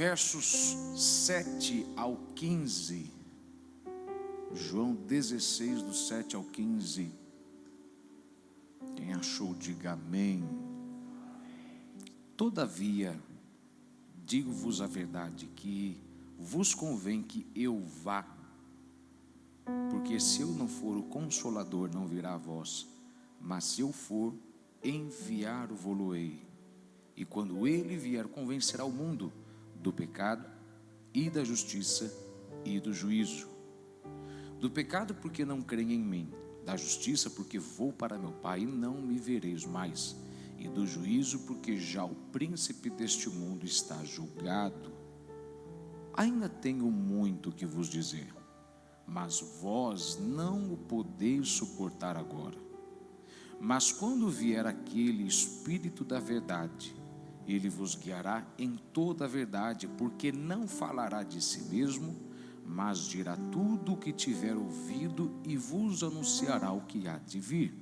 versos 7 ao 15, João 16, do 7 ao 15. Quem achou, diga amém. Todavia, digo-vos a verdade, que vos convém que eu vá, porque se eu não for, o Consolador não virá a vós, mas se eu for, enviar-vos-ei. E quando ele vier, convencerá o mundo do pecado e da justiça e do juízo. Do pecado, porque não creem em mim; da justiça, porque vou para meu Pai e não me vereis mais; e do juízo, porque já o príncipe deste mundo está julgado. Ainda tenho muito que vos dizer, mas vós não o podeis suportar agora. Mas quando vier aquele Espírito da verdade, ele vos guiará em toda a verdade, porque não falará de si mesmo, mas dirá tudo o que tiver ouvido e vos anunciará o que há de vir.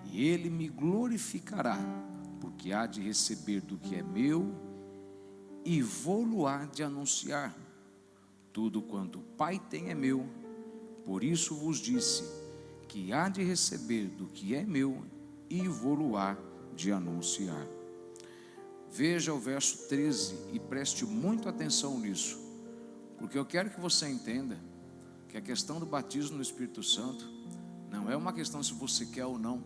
E ele me glorificará, porque há de receber do que é meu e vou-lo há de anunciar. Tudo quanto o Pai tem é meu, por isso vos disse que há de receber do que é meu e vou-lo há de anunciar. Veja o verso 13 e preste muito atenção nisso, porque eu quero que você entenda que a questão do batismo no Espírito Santo não é uma questão se você quer ou não,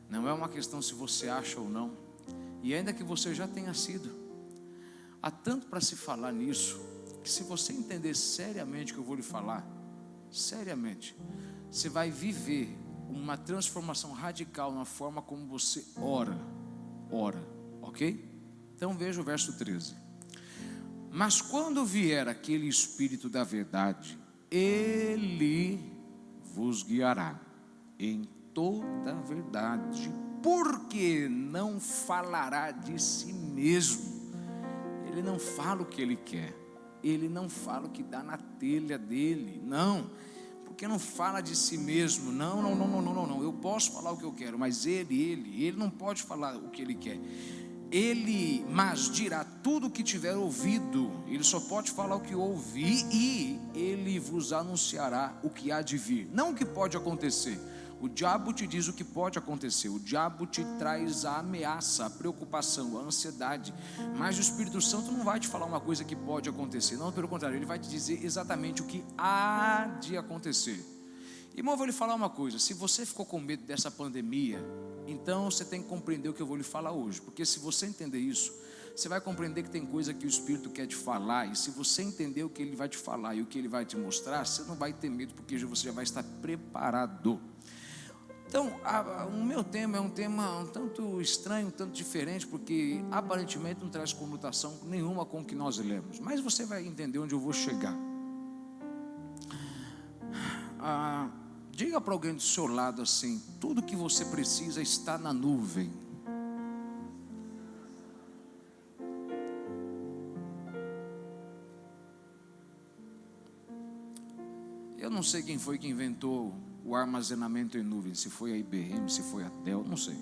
não é uma questão se você acha ou não, e ainda que você já tenha sido, há tanto para se falar nisso, que se você entender seriamente o que eu vou lhe falar, seriamente, você vai viver uma transformação radical na forma como você ora, ok? Então veja o verso 13. Mas quando vier aquele Espírito da verdade, ele vos guiará em toda a verdade, porque não falará de si mesmo. Ele não fala o que ele quer, ele não fala o que dá na telha dele, não, porque não fala de si mesmo, não, eu posso falar o que eu quero, mas ele não pode falar o que ele quer. Ele, mas dirá tudo o que tiver ouvido, ele só pode falar o que ouvi, e ele vos anunciará o que há de vir, não o que pode acontecer. O diabo te diz o que pode acontecer, o diabo te traz a ameaça, a preocupação, a ansiedade, mas o Espírito Santo não vai te falar uma coisa que pode acontecer, não, pelo contrário, ele vai te dizer exatamente o que há de acontecer. Irmão, eu vou lhe falar uma coisa, se você ficou com medo dessa pandemia, então você tem que compreender o que eu vou lhe falar hoje, porque se você entender isso, você vai compreender que tem coisa que o Espírito quer te falar, e se você entender o que ele vai te falar e o que ele vai te mostrar, você não vai ter medo, porque você já vai estar preparado. Então, o meu tema é um tema um tanto estranho, um tanto diferente, porque aparentemente não traz conotação nenhuma com o que nós lemos, mas você vai entender onde eu vou chegar. Diga para alguém do seu lado assim: tudo que você precisa está na nuvem. Eu não sei quem foi que inventou o armazenamento em nuvem, se foi a IBM, se foi a Dell, não sei.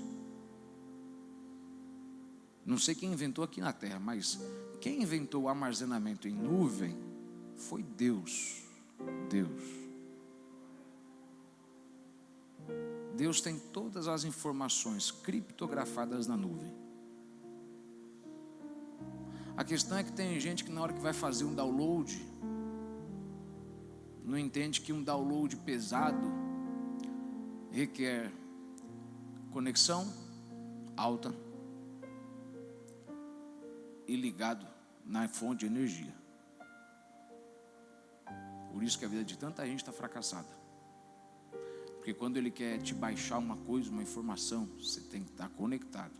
Não sei quem inventou aqui na terra, mas quem inventou o armazenamento em nuvem foi Deus. Deus tem todas as informações criptografadas na nuvem. A questão é que tem gente que na hora que vai fazer um download, não entende que um download pesado requer conexão alta e ligado na fonte de energia. Por isso que a vida de tanta gente está fracassada. Porque quando ele quer te baixar uma coisa, uma informação, você tem que estar conectado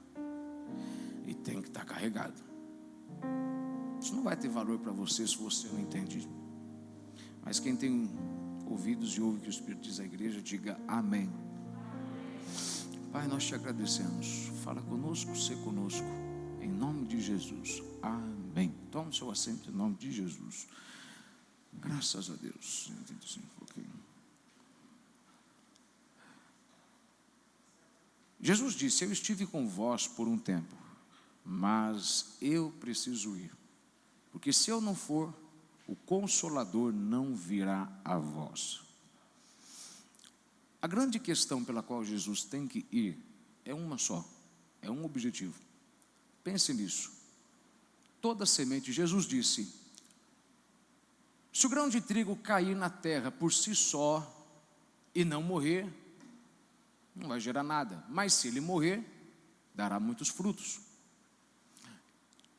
e tem que estar carregado. Isso não vai ter valor para você se você não entende. Mas quem tem ouvidos e ouve o que o Espírito diz à igreja, diga amém. Pai, nós te agradecemos. Fala conosco, sê conosco, em nome de Jesus, amém. Toma o seu assento em nome de Jesus. Graças a Deus. Jesus disse: eu estive com vós por um tempo, mas eu preciso ir, porque porque se eu não for, o Consolador não virá a vós. A grande questão pela qual Jesus tem que ir é uma só, é um objetivo. Pense nisso. Toda semente, Jesus disse, se o grão de trigo cair na terra por si só e não morrer, não vai gerar nada, mas se ele morrer, dará muitos frutos.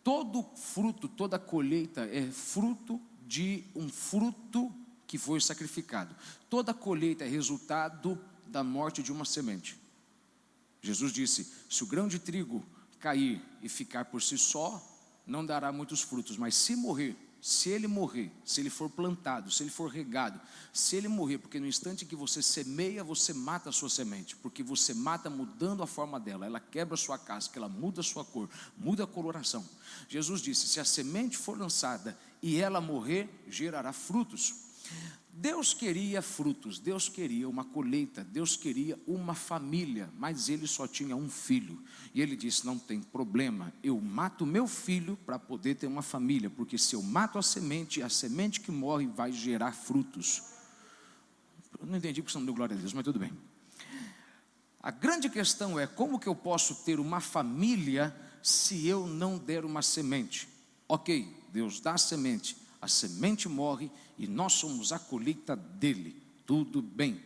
Todo fruto, toda colheita é fruto de um fruto que foi sacrificado. Toda colheita é resultado da morte de uma semente. Jesus disse, se o grão de trigo cair e ficar por si só, não dará muitos frutos, mas se morrer, se ele for plantado, se ele for regado, se ele morrer, porque no instante que você semeia, você mata a sua semente, porque você mata mudando a forma dela, ela quebra a sua casca, ela muda a sua cor, muda a coloração. Jesus disse, se a semente for lançada e ela morrer, gerará frutos. Deus queria frutos, Deus queria uma colheita, Deus queria uma família, mas ele só tinha um filho, e ele disse, não tem problema, eu mato meu filho para poder ter uma família, porque se eu mato a semente que morre vai gerar frutos. Eu não entendi porque você não deu glória a Deus, mas tudo bem. A grande questão é, como que eu posso ter uma família se eu não der uma semente? Ok, Deus dá a semente morre e nós somos a colheita dele, tudo bem.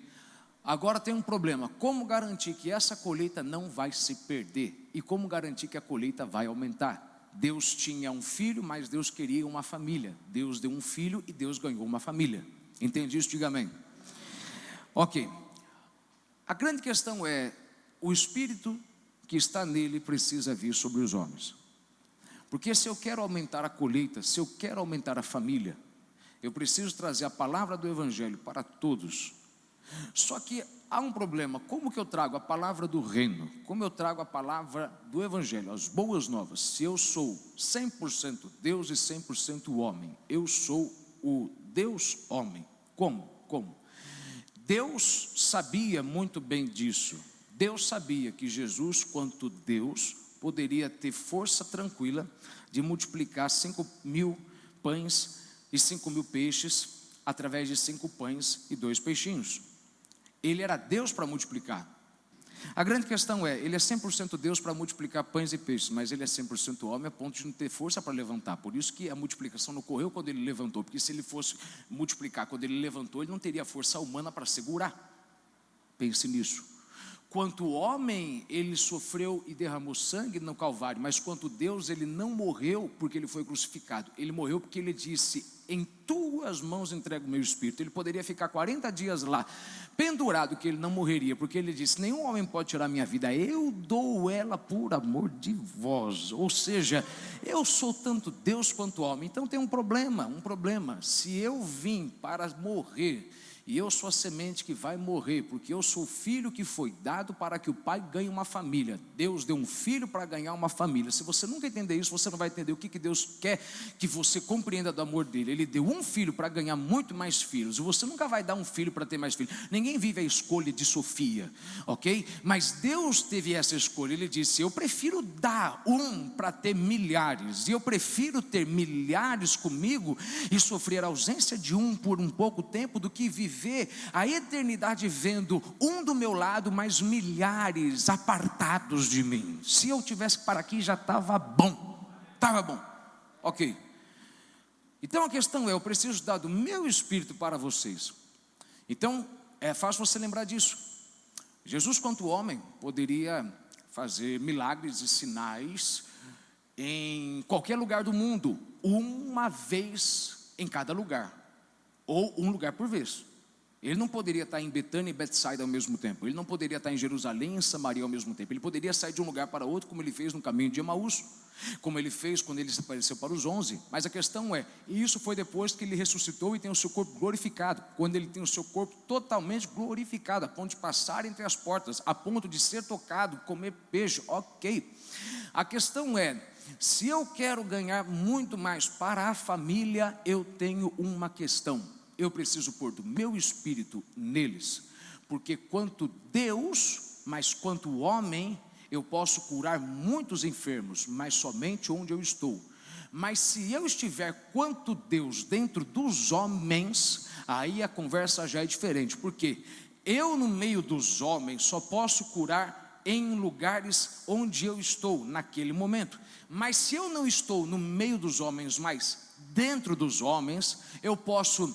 Agora tem um problema, como garantir que essa colheita não vai se perder? E como garantir que a colheita vai aumentar? Deus tinha um filho, mas Deus queria uma família. Deus deu um filho e Deus ganhou uma família. Entende isso? Diga amém. Ok, a grande questão é, o Espírito que está nele precisa vir sobre os homens. Porque se eu quero aumentar a colheita, se eu quero aumentar a família, eu preciso trazer a palavra do Evangelho para todos. Só que há um problema, como que eu trago a palavra do reino? Como eu trago a palavra do Evangelho, as boas novas? Se eu sou 100% Deus e 100% homem, eu sou o Deus homem. Como? Deus sabia muito bem disso. Deus sabia que Jesus, quanto Deus, poderia ter força tranquila de multiplicar 5.000 pães e 5.000 peixes através de 5 pães e 2 peixinhos. Ele era Deus para multiplicar. A grande questão é, ele é 100% Deus para multiplicar pães e peixes, mas ele é 100% homem a ponto de não ter força para levantar. Por isso que a multiplicação não ocorreu quando ele levantou, porque se ele fosse multiplicar quando ele levantou, ele não teria força humana para segurar. Pense nisso. Quanto homem, ele sofreu e derramou sangue no Calvário, mas quanto Deus, ele não morreu porque ele foi crucificado. Ele morreu porque ele disse, em tuas mãos entrego o meu espírito. Ele poderia ficar 40 dias lá, pendurado, que ele não morreria, porque ele disse, nenhum homem pode tirar minha vida, eu dou ela por amor de vós. Ou seja, eu sou tanto Deus quanto homem. Então tem um problema, se eu vim para morrer, e eu sou a semente que vai morrer, porque eu sou o filho que foi dado para que o pai ganhe uma família. Deus deu um filho para ganhar uma família. Se você nunca entender isso, você não vai entender o que Deus quer que você compreenda do amor dele. Ele deu um filho para ganhar muito mais filhos. Você nunca vai dar um filho para ter mais filhos. Ninguém vive a escolha de Sofia, ok? Mas Deus teve essa escolha. Ele disse, eu prefiro dar um para ter milhares, e eu prefiro ter milhares comigo e sofrer a ausência de um por um pouco tempo, do que viver a eternidade vendo um do meu lado, mas milhares apartados de mim. Se eu tivesse que parar aqui já estava bom, ok. Então a questão é, eu preciso dar do meu espírito para vocês. Então é fácil você lembrar disso. Jesus, quanto homem, poderia fazer milagres e sinais em qualquer lugar do mundo, uma vez em cada lugar, ou um lugar por vez. Ele não poderia estar em Betânia e Betsaida ao mesmo tempo. Ele não poderia estar em Jerusalém e em Samaria ao mesmo tempo. Ele poderia sair de um lugar para outro, como ele fez no caminho de Emaús, como ele fez quando ele se apareceu para os 11. Mas a questão é, isso foi depois que ele ressuscitou e tem o seu corpo glorificado. Quando ele tem o seu corpo totalmente glorificado, a ponto de passar entre as portas, a ponto de ser tocado, comer peixe, ok. A questão é, se eu quero ganhar muito mais para a família, eu tenho uma questão. Eu preciso pôr do meu espírito neles, porque quanto Deus, mas quanto homem, eu posso curar muitos enfermos, mas somente onde eu estou. Mas se eu estiver quanto Deus dentro dos homens, aí a conversa já é diferente, porque eu no meio dos homens só posso curar em lugares onde eu estou naquele momento. Mas se eu não estou no meio dos homens, mas dentro dos homens, eu posso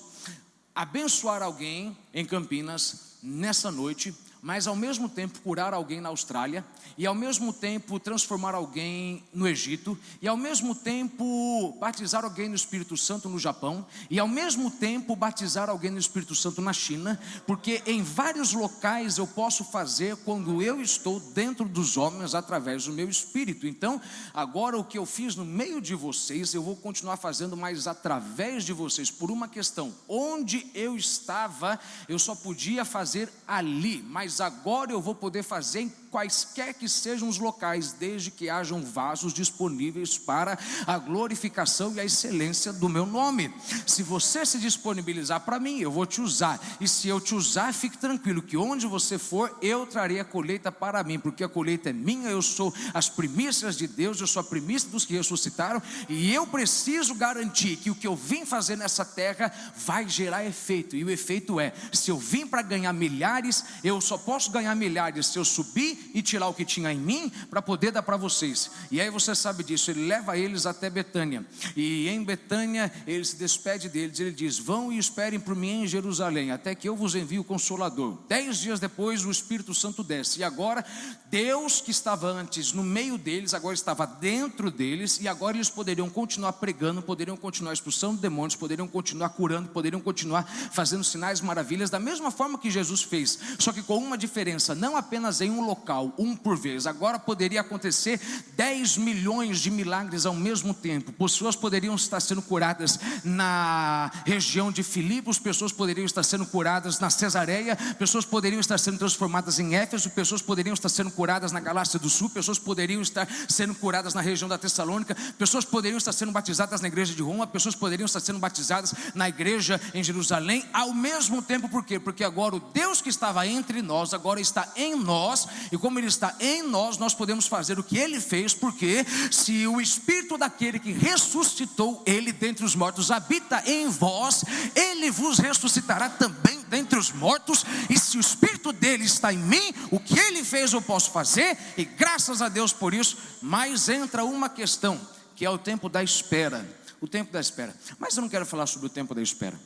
abençoar alguém em Campinas nessa noite, mas ao mesmo tempo curar alguém na Austrália, e ao mesmo tempo transformar alguém no Egito, e ao mesmo tempo batizar alguém no Espírito Santo no Japão, e ao mesmo tempo batizar alguém no Espírito Santo na China, porque em vários locais eu posso fazer quando eu estou dentro dos homens através do meu Espírito. Então agora o que eu fiz no meio de vocês, eu vou continuar fazendo, mas através de vocês, por uma questão, onde eu estava, eu só podia fazer ali, mas agora eu vou poder fazer em quaisquer que sejam os locais, desde que hajam vasos disponíveis para a glorificação e a excelência do meu nome. Se você se disponibilizar para mim, eu vou te usar, e se eu te usar, fique tranquilo, que onde você for, eu trarei a colheita para mim, porque a colheita é minha, eu sou as primícias de Deus, eu sou a primícia dos que ressuscitaram, e eu preciso garantir que o que eu vim fazer nessa terra vai gerar efeito, e o efeito é, se eu vim para ganhar milhares, eu só posso ganhar milhares se eu subir e tirar o que tinha em mim para poder dar para vocês. E aí você sabe disso, ele leva eles até Betânia, e em Betânia ele se despede deles, ele diz: vão e esperem por mim em Jerusalém, até que eu vos envie o Consolador. 10 dias depois o Espírito Santo desce, e agora Deus que estava antes no meio deles, agora estava dentro deles, e agora eles poderiam continuar pregando, poderiam continuar expulsando demônios, poderiam continuar curando, poderiam continuar fazendo sinais, maravilhas, da mesma forma que Jesus fez, só que com uma diferença, não apenas em um local, um por vez. Agora poderia acontecer 10 milhões de milagres ao mesmo tempo. Pessoas poderiam estar sendo curadas na região de Filipos, pessoas poderiam estar sendo curadas na Cesareia, pessoas poderiam estar sendo transformadas em Éfeso, pessoas poderiam estar sendo curadas na Galácia do Sul, pessoas poderiam estar sendo curadas na região da Tessalônica, pessoas poderiam estar sendo batizadas na igreja de Roma, pessoas poderiam estar sendo batizadas na igreja em Jerusalém, ao mesmo tempo. Por quê? Porque agora o Deus que estava entre nós, agora está em nós, e como Ele está em nós, nós podemos fazer o que Ele fez, porque se o Espírito daquele que ressuscitou Ele dentre os mortos habita em vós, Ele vos ressuscitará também dentre os mortos, e se o Espírito dele está em mim, o que Ele fez eu posso fazer, e graças a Deus por isso. Mas entra uma questão, que é o tempo da espera, o tempo da espera, mas eu não quero falar sobre o tempo da espera.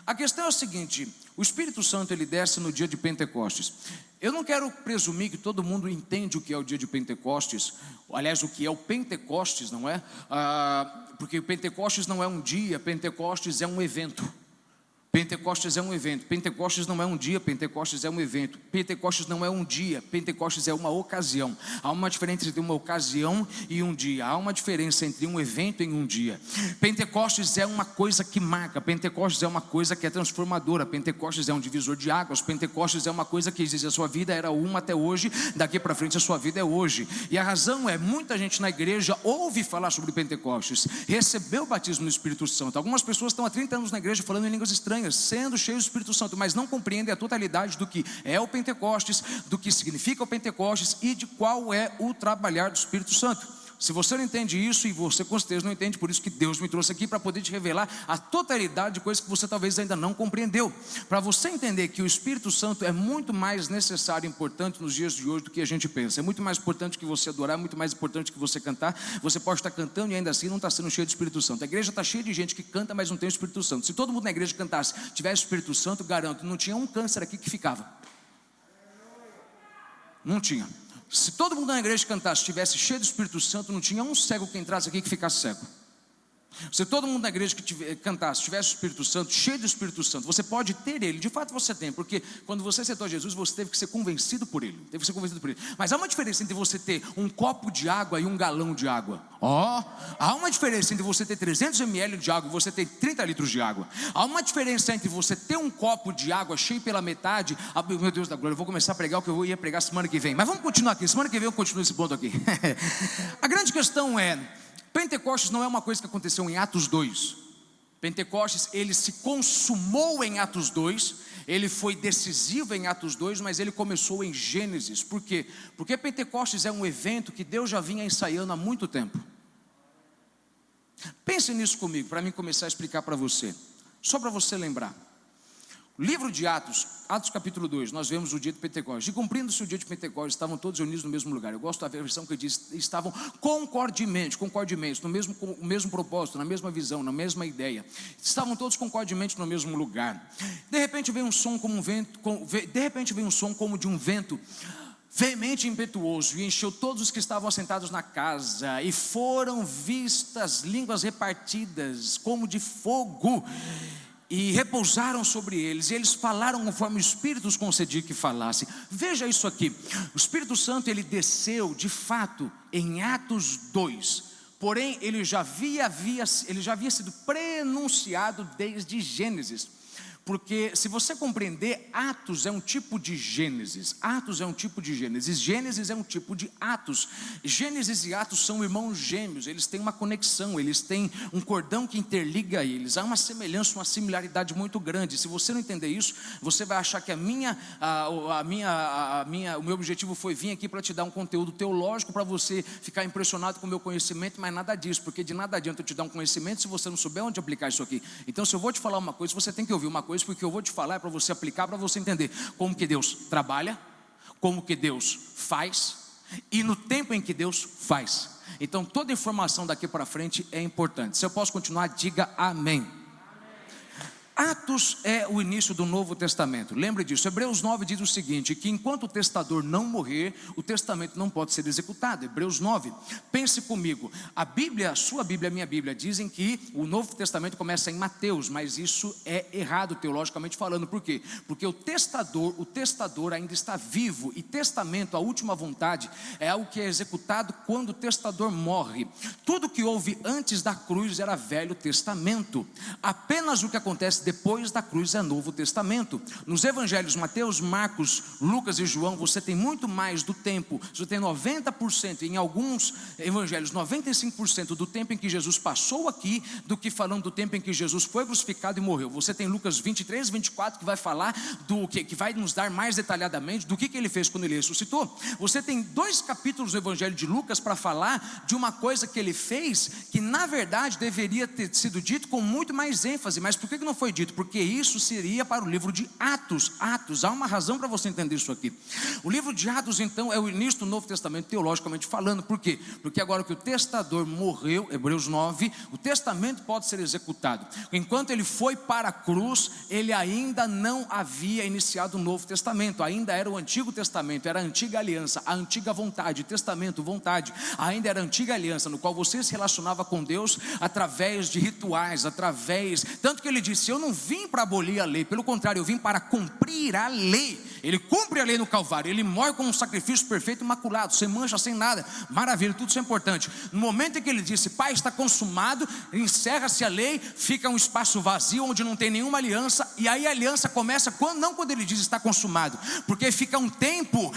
A questão é o seguinte: o Espírito Santo ele desce no dia de Pentecostes. Eu não quero presumir que todo mundo entende o que é o dia de Pentecostes, aliás, o que é o Pentecostes, não é? Porque o Pentecostes não é um dia, Pentecostes é um evento. Pentecostes é um evento, Pentecostes não é um dia, Pentecostes é um evento. Pentecostes não é um dia, Pentecostes é uma ocasião. Há uma diferença entre uma ocasião e um dia, há uma diferença entre um evento e um dia. Pentecostes é uma coisa que marca, Pentecostes é uma coisa que é transformadora, Pentecostes é um divisor de águas, Pentecostes é uma coisa que diz: a sua vida era uma até hoje, daqui para frente a sua vida é hoje. E a razão é, muita gente na igreja ouve falar sobre Pentecostes, recebeu o batismo do Espírito Santo. Algumas pessoas estão há 30 anos na igreja falando em línguas estranhas, sendo cheios do Espírito Santo, mas não compreendem a totalidade do que é o Pentecostes, do que significa o Pentecostes e de qual é o trabalhar do Espírito Santo. Se você não entende isso, e você com certeza não entende, por isso que Deus me trouxe aqui, para poder te revelar a totalidade de coisas que você talvez ainda não compreendeu, para você entender que o Espírito Santo é muito mais necessário e importante nos dias de hoje do que a gente pensa. É muito mais importante que você adorar, é muito mais importante que você cantar. Você pode estar cantando e ainda assim não está sendo cheio do Espírito Santo. A igreja está cheia de gente que canta, mas não tem o Espírito Santo. Se todo mundo na igreja cantasse, tivesse o Espírito Santo, garanto, não tinha um câncer aqui que ficava. Não tinha. Se todo mundo na igreja cantasse, estivesse cheio do Espírito Santo, não tinha um cego que entrasse aqui que ficasse cego. Se todo mundo na igreja que cantasse, tivesse o Espírito Santo, cheio do Espírito Santo, você pode ter ele, de fato você tem, porque quando você aceitou Jesus, você teve que ser convencido por ele, mas há uma diferença entre você ter um copo de água e um galão de água. Há uma diferença entre você ter 300 ml de água e você ter 30 litros de água. Há uma diferença entre você ter um copo de água cheio pela metade. Meu Deus da glória, eu vou começar a pregar o que eu ia pregar semana que vem, mas vamos continuar aqui, semana que vem eu continuo esse ponto aqui. A grande questão é, Pentecostes não é uma coisa que aconteceu em Atos 2. Pentecostes, ele se consumou em Atos 2, ele foi decisivo em Atos 2, mas ele começou em Gênesis. Por quê? Porque Pentecostes é um evento que Deus já vinha ensaiando há muito tempo. Pense nisso comigo, para mim começar a explicar para você, só para você lembrar. O livro de Atos, Atos capítulo 2, nós vemos o dia de Pentecostes. E cumprindo-se o dia de Pentecostes, estavam todos reunidos no mesmo lugar. Eu gosto da versão que diz, estavam concordemente, no mesmo propósito, na mesma visão, na mesma ideia. Estavam todos concordemente no mesmo lugar. De repente veio um som como um vento, como de um vento veemente e impetuoso, e encheu todos os que estavam assentados na casa, e foram vistas línguas repartidas como de fogo, e repousaram sobre eles, e eles falaram conforme o Espírito os concedia que falassem. Veja isso aqui, o Espírito Santo ele desceu de fato em Atos 2, porém ele já havia sido prenunciado desde Gênesis. Porque se você compreender, Atos é um tipo de Gênesis. Gênesis é um tipo de Atos. Gênesis e Atos são irmãos gêmeos. Eles têm uma conexão, eles têm um cordão que interliga eles. Há uma semelhança, uma similaridade muito grande. Se você não entender isso, você vai achar que o meu objetivo foi vir aqui para te dar um conteúdo teológico, para você ficar impressionado com o meu conhecimento, mas nada disso, porque de nada adianta eu te dar um conhecimento se você não souber onde aplicar isso aqui. Então, se eu vou te falar uma coisa, você tem que ouvir uma coisa, porque eu vou te falar é para você aplicar, para você entender como que Deus trabalha, como que Deus faz e no tempo em que Deus faz. Então toda informação daqui para frente é importante. Se eu posso continuar, diga amém. Atos é o início do Novo Testamento. Lembre disso. Hebreus 9 diz o seguinte, que enquanto o testador não morrer, o testamento não pode ser executado. Hebreus 9, pense comigo. A Bíblia, a sua Bíblia, a minha Bíblia, dizem que o Novo Testamento começa em Mateus, mas isso é errado teologicamente falando. Por quê? Porque o testador ainda está vivo, e testamento, a última vontade, é algo que é executado quando o testador morre. Tudo que houve antes da cruz era Velho Testamento. Apenas o que acontece depois da cruz é Novo Testamento. Nos evangelhos Mateus, Marcos, Lucas e João, você tem muito mais do tempo. Você tem 90%, em alguns evangelhos 95% do tempo em que Jesus passou aqui, do que falando do tempo em que Jesus foi crucificado e morreu. Você tem Lucas 23, 24, que vai falar do que vai nos dar mais detalhadamente do que ele fez quando ele ressuscitou. Você tem 2 capítulos do evangelho de Lucas para falar de uma coisa que ele fez, que na verdade deveria ter sido dito com muito mais ênfase. Mas por que não foi dito? Porque isso seria para o livro de Atos. Há uma razão para você entender isso aqui. O livro de Atos então é o início do Novo Testamento teologicamente falando. Por quê? Porque agora que o testador morreu, Hebreus 9, o testamento pode ser executado. Enquanto ele foi para a cruz, ele ainda não havia iniciado o Novo Testamento, ainda era o Antigo Testamento, era a antiga aliança, a antiga vontade, testamento, vontade, ainda era a antiga aliança, no qual você se relacionava com Deus através de rituais, tanto que ele disse, eu não vim para abolir a lei, pelo contrário, eu vim para cumprir a lei. Ele cumpre a lei no Calvário, ele morre como um sacrifício perfeito, imaculado, sem mancha, sem nada, maravilha, tudo isso é importante. No momento em que ele disse, Pai, está consumado, encerra-se a lei, fica um espaço vazio, onde não tem nenhuma aliança, e aí a aliança começa, quando ele diz está consumado, porque fica um tempo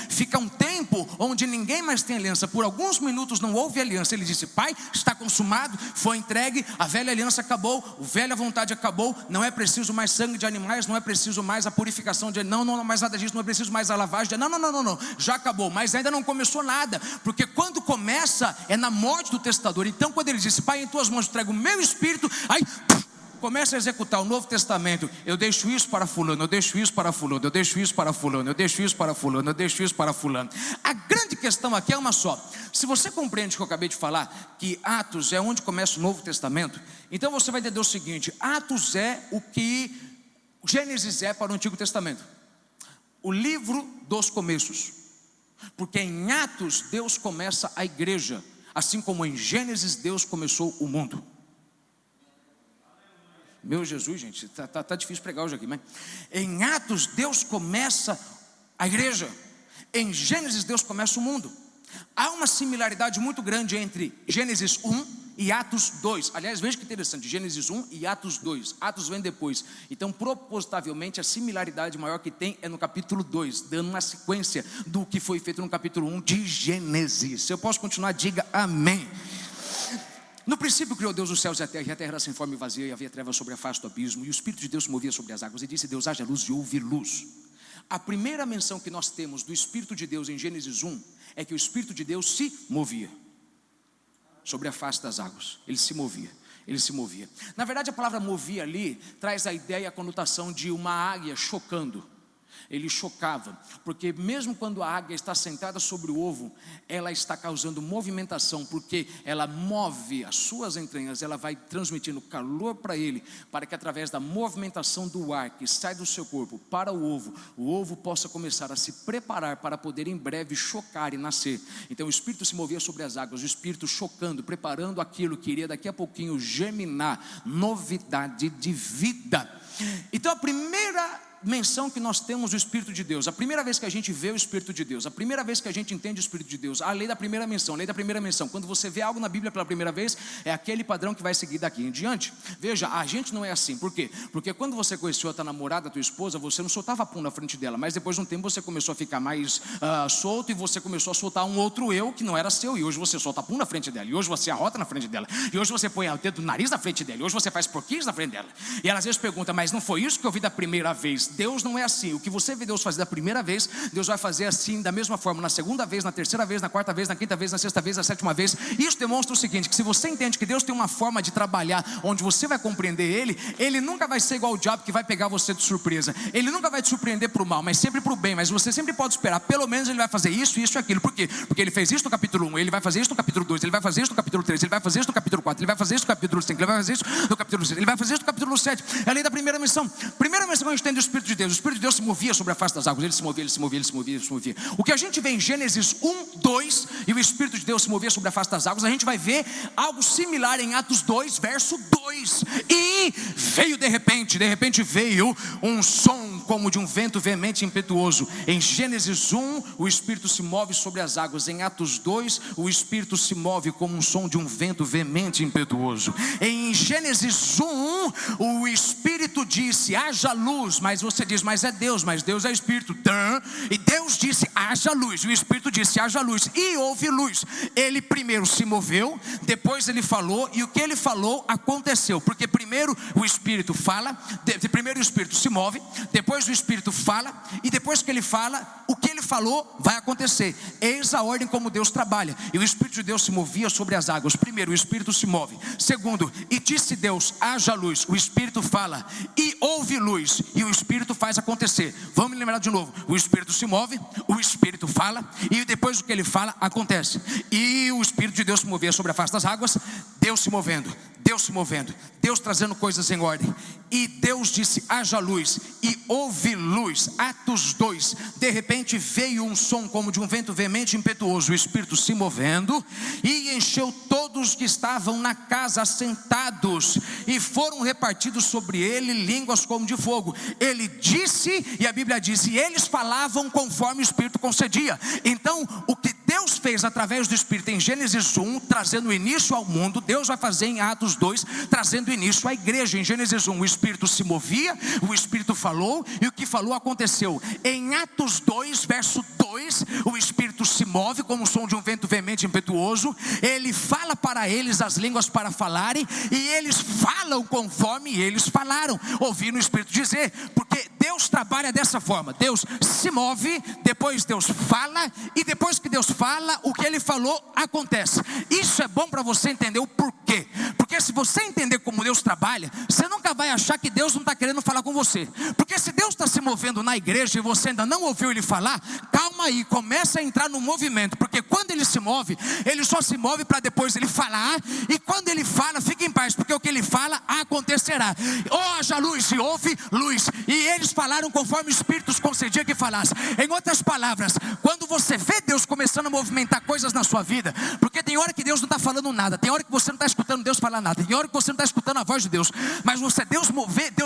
onde ninguém mais tem aliança, por alguns minutos não houve aliança. Ele disse, Pai, está consumado, foi entregue, a velha aliança acabou, a velha vontade acabou, não é preciso mais sangue de animais, não é preciso mais a purificação de, não mais nada disso, não é preciso mais a lavagem de, não, já acabou, mas ainda não começou nada, porque quando começa é na morte do testador. Então quando ele disse, Pai, em tuas mãos entrego o meu espírito, aí começa a executar o Novo Testamento. Eu deixo isso para fulano, eu deixo isso para fulano, eu deixo isso para fulano, eu deixo isso para fulano, eu deixo isso para fulano. A grande questão aqui é uma só. Se você compreende o que eu acabei de falar, que Atos é onde começa o Novo Testamento, então você vai entender o seguinte: Atos é o que Gênesis é para o Antigo Testamento, o livro dos começos, porque em Atos Deus começa a igreja, assim como em Gênesis Deus começou o mundo. Meu Jesus, gente, tá difícil pregar hoje aqui, mas em Atos Deus começa a igreja, em Gênesis Deus começa o mundo. Há uma similaridade muito grande entre Gênesis 1 e Atos 2. Aliás, veja que interessante, Gênesis 1 e Atos 2. Atos vem depois. Então, propositavelmente, a similaridade maior que tem é no capítulo 2, dando uma sequência do que foi feito no capítulo 1 de Gênesis. Se eu posso continuar, diga amém. No princípio criou Deus os céus e a terra era sem forma e vazia, e havia trevas sobre a face do abismo, e o Espírito de Deus se movia sobre as águas, e disse Deus, haja luz, e houve luz. A primeira menção que nós temos do Espírito de Deus em Gênesis 1 é que o Espírito de Deus se movia sobre a face das águas, ele se movia. Ele se movia. Na verdade, a palavra movia ali traz a ideia e a conotação de uma águia chocando. Ele chocava, porque mesmo quando a águia está sentada sobre o ovo, ela está causando movimentação, porque ela move as suas entranhas, ela vai transmitindo calor para ele, para que através da movimentação do ar que sai do seu corpo para o ovo possa começar a se preparar para poder em breve chocar e nascer. Então o Espírito se movia sobre as águas, o Espírito chocando, preparando aquilo que iria daqui a pouquinho germinar, novidade de vida. Então a primeira menção que nós temos do Espírito de Deus, a primeira vez que a gente vê o Espírito de Deus, a primeira vez que a gente entende o Espírito de Deus, a lei da primeira menção, quando você vê algo na Bíblia pela primeira vez, é aquele padrão que vai seguir daqui em diante. Veja, a gente não é assim, por quê? Porque quando você conheceu a tua namorada, a tua esposa, você não soltava pum na frente dela, mas depois de um tempo você começou a ficar mais solto, e você começou a soltar um outro eu que não era seu, e hoje você solta pum na frente dela, e hoje você arrota na frente dela, e hoje você põe o dedo no nariz na frente dela, e hoje você faz porquinhos na frente dela, e ela às vezes pergunta, mas não foi isso que eu vi da primeira vez? Deus não é assim. O que você vê Deus fazer da primeira vez, Deus vai fazer assim da mesma forma na segunda vez, na terceira vez, na quarta vez, na quinta vez, na sexta vez, na sétima vez. Isso demonstra o seguinte, que se você entende que Deus tem uma forma de trabalhar onde você vai compreender Ele nunca vai ser igual ao diabo que vai pegar você de surpresa. Ele nunca vai te surpreender para o mal, mas sempre para o bem. Mas você sempre pode esperar, pelo menos Ele vai fazer isso, isso e aquilo. Por quê? Porque Ele fez isso no capítulo 1, Ele vai fazer isso no capítulo 2, Ele vai fazer isso no capítulo 3, Ele vai fazer isso no capítulo 4, Ele vai fazer isso no capítulo 5, Ele vai fazer isso no capítulo 6, Ele vai fazer isso no capítulo 7. É a lei da primeira menção. Primeira menção que a gente tem do Espírito de Deus. O Espírito de Deus se movia sobre a face das águas, ele se movia. O que a gente vê em Gênesis 1, 2, e o Espírito de Deus se movia sobre a face das águas, a gente vai ver algo similar em Atos 2, verso 2. E veio de repente veio um som como de um vento veemente e impetuoso. Em Gênesis 1, o Espírito se move sobre as águas. Em Atos 2, o Espírito se move como um som de um vento veemente e impetuoso. Em Gênesis 1, o Espírito disse, haja luz, mas você diz, mas é Deus, mas Deus é Espírito. E Deus disse, haja luz, e o Espírito disse, haja luz, e houve luz. Ele primeiro se moveu, depois ele falou, e o que ele falou aconteceu, porque primeiro o Espírito fala, primeiro o Espírito se move, depois o Espírito fala, e depois que ele fala, o que ele falou vai acontecer. Eis a ordem como Deus trabalha. E o Espírito de Deus se movia sobre as águas. Primeiro o Espírito se move, segundo, e disse Deus, haja luz, o Espírito fala, e houve luz, e o Espírito faz acontecer. Vamos lembrar de novo, o Espírito se move, o Espírito fala, e depois do que ele fala, acontece. E o Espírito de Deus se movia sobre a face das águas, Deus se movendo, Deus trazendo coisas em ordem. E Deus disse, haja luz, e houve luz. Atos 2, de repente veio um som como de um vento veemente e impetuoso, o Espírito se movendo, e encheu todos que estavam na casa assentados, e foram repartidos sobre ele línguas como de fogo. Ele disse, e a Bíblia diz, e eles falavam conforme o Espírito concedia. Então o que Deus fez através do Espírito em Gênesis 1, trazendo início ao mundo, Deus vai fazer em Atos 2, trazendo início à igreja. Em Gênesis 1, o Espírito se movia, o Espírito falou, e o que falou aconteceu. Em Atos 2, verso 2, o Espírito se move como o som de um vento veemente e impetuoso. Ele fala para eles as línguas para falarem, e eles falam conforme eles falaram. Ouviram o Espírito dizer, porque Deus trabalha dessa forma. Deus se move, depois Deus fala, e depois que Deus fala, o que Ele falou acontece. Isso é bom para você entender o porquê. Porque se você entender como Deus trabalha, você nunca vai achar que Deus não está querendo falar com você. Porque se Deus está se movendo na igreja e você ainda não ouviu Ele falar, calma aí, começa a entrar no movimento. Porque quando Ele se move, Ele só se move para depois Ele falar. E quando Ele fala, fique em paz, porque o que Ele fala acontecerá. Haja luz, e houve luz, e eles falaram conforme o Espírito os concedia que falasse. Em outras palavras, quando você vê Deus começando a movimentar coisas na sua vida, porque tem hora que Deus não está falando nada, tem hora que você não está escutando Deus falar nada, tem hora que você não está escutando a voz de Deus, mas você Deus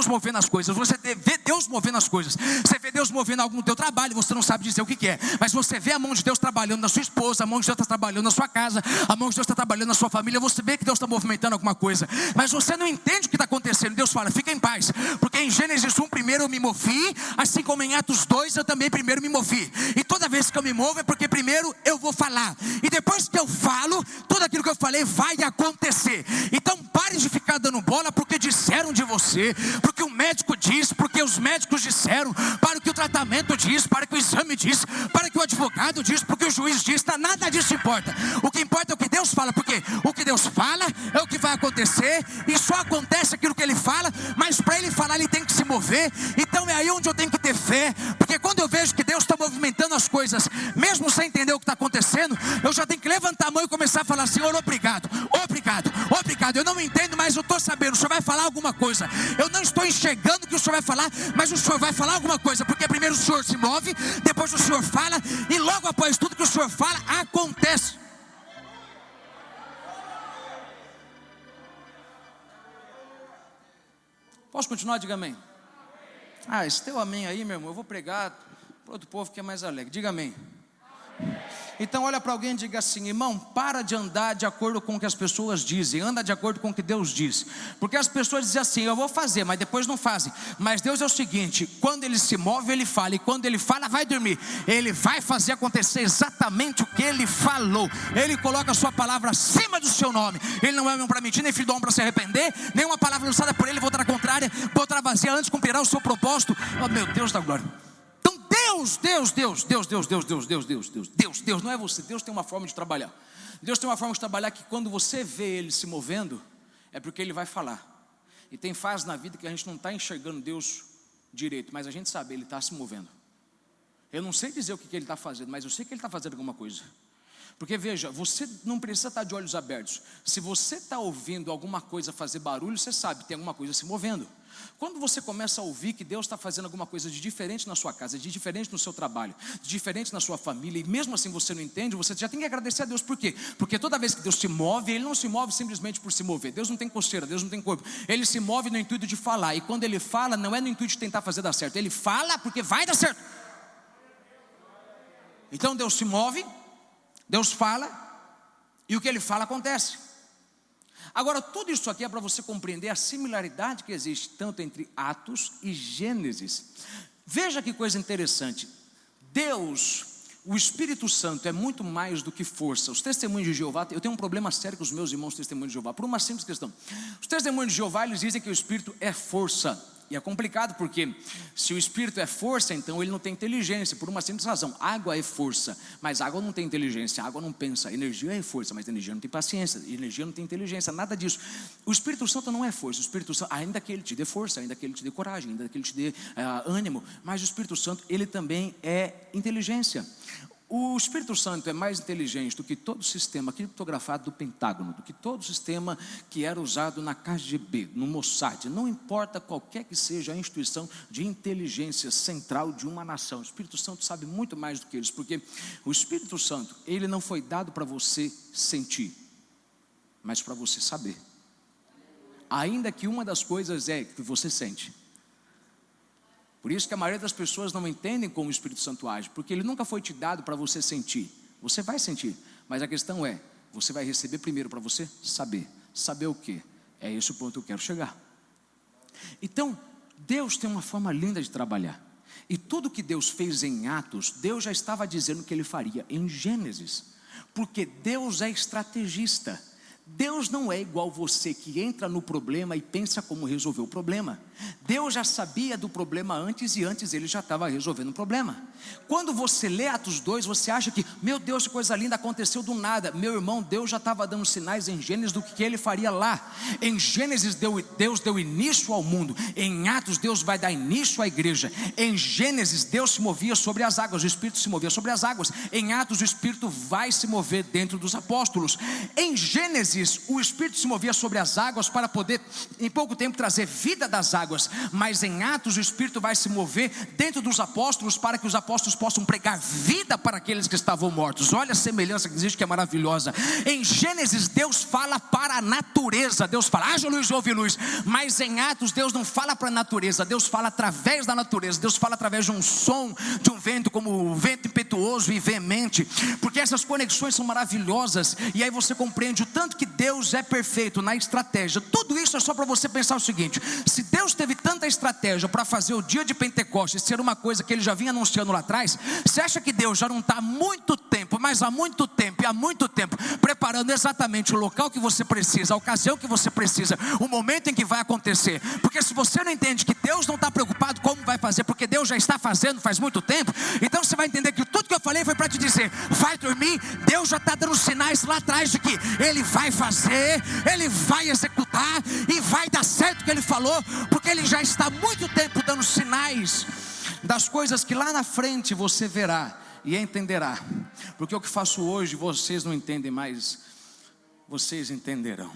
movendo as coisas, você vê Deus movendo as coisas, você vê Deus movendo algo no teu trabalho, você não sabe dizer o que é, mas você vê a mão de Deus trabalhando na sua esposa, a mão de Deus está trabalhando na sua casa, a mão de Deus está trabalhando na sua família, você vê que Deus está movimentando alguma coisa, mas você não entende o que está acontecendo. Deus fala, fica em paz, porque em Gênesis 1 primeiro eu me movi, assim como em Atos 2 eu também primeiro me movi, e toda vez que eu me movo é porque primeiro eu vou falar, e depois que eu falo, tudo aquilo que eu falei vai acontecer. Então pare de ficar dando bola porque disseram de você, porque o médico diz, porque os médicos disseram, para o que o tratamento diz, para o que o exame diz, para o que o advogado diz, porque o juiz diz. Nada disso importa. O que importa é o que Deus fala, porque o que Deus fala é o o que vai acontecer, e só acontece aquilo que Ele fala, mas para Ele falar Ele tem que se mover. Então é aí onde eu tenho que ter fé, porque quando eu vejo que Deus está movimentando as coisas, mesmo sem entender o que está acontecendo, eu já tenho que levantar a mão e começar a falar: Senhor, obrigado, obrigado, obrigado. Eu não entendo, mas eu estou sabendo, o Senhor vai falar alguma coisa. Eu não estou enxergando o que o Senhor vai falar, mas o Senhor vai falar alguma coisa, porque primeiro o Senhor se move, depois o Senhor fala, e logo após tudo que o Senhor fala, acontece. Posso continuar? Diga amém. Esse teu amém aí, meu irmão, eu vou pregar para outro povo que é mais alegre. Diga amém. Então olha para alguém e diga assim: irmão, para de andar de acordo com o que as pessoas dizem, anda de acordo com o que Deus diz. Porque as pessoas dizem assim: eu vou fazer, mas depois não fazem. Mas Deus é o seguinte: quando Ele se move, Ele fala, e quando Ele fala, vai dormir. Ele vai fazer acontecer exatamente o que Ele falou. Ele coloca a sua palavra acima do seu nome. Ele não é homem para mentir, nem filho do homem para se arrepender. Nenhuma palavra lançada por Ele voltará contrária, voltará vazia, antes cumprirá o seu propósito. Oh meu Deus da glória. Deus, não é você. Deus tem uma forma de trabalhar. Deus tem uma forma de trabalhar que quando você vê Ele se movendo, é porque Ele vai falar. E tem fases na vida que a gente não está enxergando Deus direito, mas a gente sabe, Ele está se movendo. Eu não sei dizer o que Ele está fazendo, mas eu sei que Ele está fazendo alguma coisa. Porque veja, você não precisa estar de olhos abertos. Se você está ouvindo alguma coisa fazer barulho, você sabe, tem alguma coisa se movendo. Quando você começa a ouvir que Deus está fazendo alguma coisa de diferente na sua casa, de diferente no seu trabalho, de diferente na sua família, e mesmo assim você não entende, você já tem que agradecer a Deus. Por quê? Porque toda vez que Deus se move, Ele não se move simplesmente por se mover. Deus não tem coceira, Deus não tem corpo. Ele se move no intuito de falar, e quando Ele fala, não é no intuito de tentar fazer dar certo. Ele fala porque vai dar certo. Então Deus se move, Deus fala, e o que Ele fala acontece. Agora, tudo isso aqui é para você compreender a similaridade que existe tanto entre Atos e Gênesis. Veja que coisa interessante. Deus, o Espírito Santo, é muito mais do que força. Os testemunhos de Jeová, eu tenho um problema sério com os meus irmãos testemunhos de Jeová, por uma simples questão. Os testemunhos de Jeová, eles dizem que o Espírito é força. E é complicado porque se o Espírito é força, então ele não tem inteligência, por uma simples razão. Água é força, mas água não tem inteligência, água não pensa. Energia é força, mas energia não tem paciência, energia não tem inteligência, nada disso. O Espírito Santo não é força. O Espírito Santo, ainda que ele te dê força, ainda que ele te dê coragem, ainda que ele te dê ânimo, mas o Espírito Santo, ele também é inteligência. O Espírito Santo é mais inteligente do que todo o sistema criptografado do Pentágono, do que todo o sistema que era usado na KGB, no Mossad. Não importa qualquer que seja a instituição de inteligência central de uma nação, o Espírito Santo sabe muito mais do que eles, porque o Espírito Santo, ele não foi dado para você sentir, mas para você saber. Ainda que uma das coisas é que você sente. Por isso que a maioria das pessoas não entendem como o Espírito Santo age, porque ele nunca foi te dado para você sentir. Você vai sentir, mas a questão é, você vai receber primeiro para você saber. Saber o quê? É esse o ponto que eu quero chegar. Então, Deus tem uma forma linda de trabalhar. E tudo que Deus fez em Atos, Deus já estava dizendo que Ele faria em Gênesis. Porque Deus é estrategista. Deus não é igual você que entra no problema e pensa como resolver o problema. Deus já sabia do problema antes, e antes Ele já estava resolvendo o problema. Quando você lê Atos 2, você acha que, meu Deus, que coisa linda, aconteceu do nada. Meu irmão, Deus já estava dando sinais em Gênesis do que Ele faria lá. Em Gênesis Deus deu início ao mundo. Em Atos Deus vai dar início à igreja. Em Gênesis Deus se movia sobre as águas, o Espírito se movia sobre as águas. Em Atos o Espírito vai se mover dentro dos apóstolos. Em Gênesis o Espírito se movia sobre as águas para poder em pouco tempo trazer vida das águas. Mas em Atos o Espírito vai se mover dentro dos apóstolos para que os apóstolos possam pregar vida para aqueles que estavam mortos. Olha a semelhança que existe, que é maravilhosa. Em Gênesis Deus fala para a natureza. Deus fala, haja luz, houve luz. Mas em Atos Deus não fala para a natureza, Deus fala através da natureza. Deus fala através de um som, de um vento, como um vento impetuoso e veemente. Porque essas conexões são maravilhosas. E aí você compreende o tanto que Deus é perfeito na estratégia. Tudo isso é só para você pensar o seguinte: se Deus teve tanta estratégia para fazer o dia de Pentecostes ser uma coisa que Ele já vinha anunciando lá atrás, você acha que Deus já não está há muito tempo, mas há muito tempo e há muito tempo, preparando exatamente o local que você precisa, a ocasião que você precisa, o momento em que vai acontecer? Porque se você não entende que Deus não está preocupado como vai fazer fazer, porque Deus já está fazendo faz muito tempo. Então você vai entender que tudo que eu falei foi para te dizer: vai dormir. Deus já está dando sinais lá atrás de que Ele vai fazer, Ele vai executar e vai dar certo o que Ele falou, porque Ele já está há muito tempo dando sinais das coisas que lá na frente você verá e entenderá. Porque o que faço hoje vocês não entendem, mas vocês entenderão.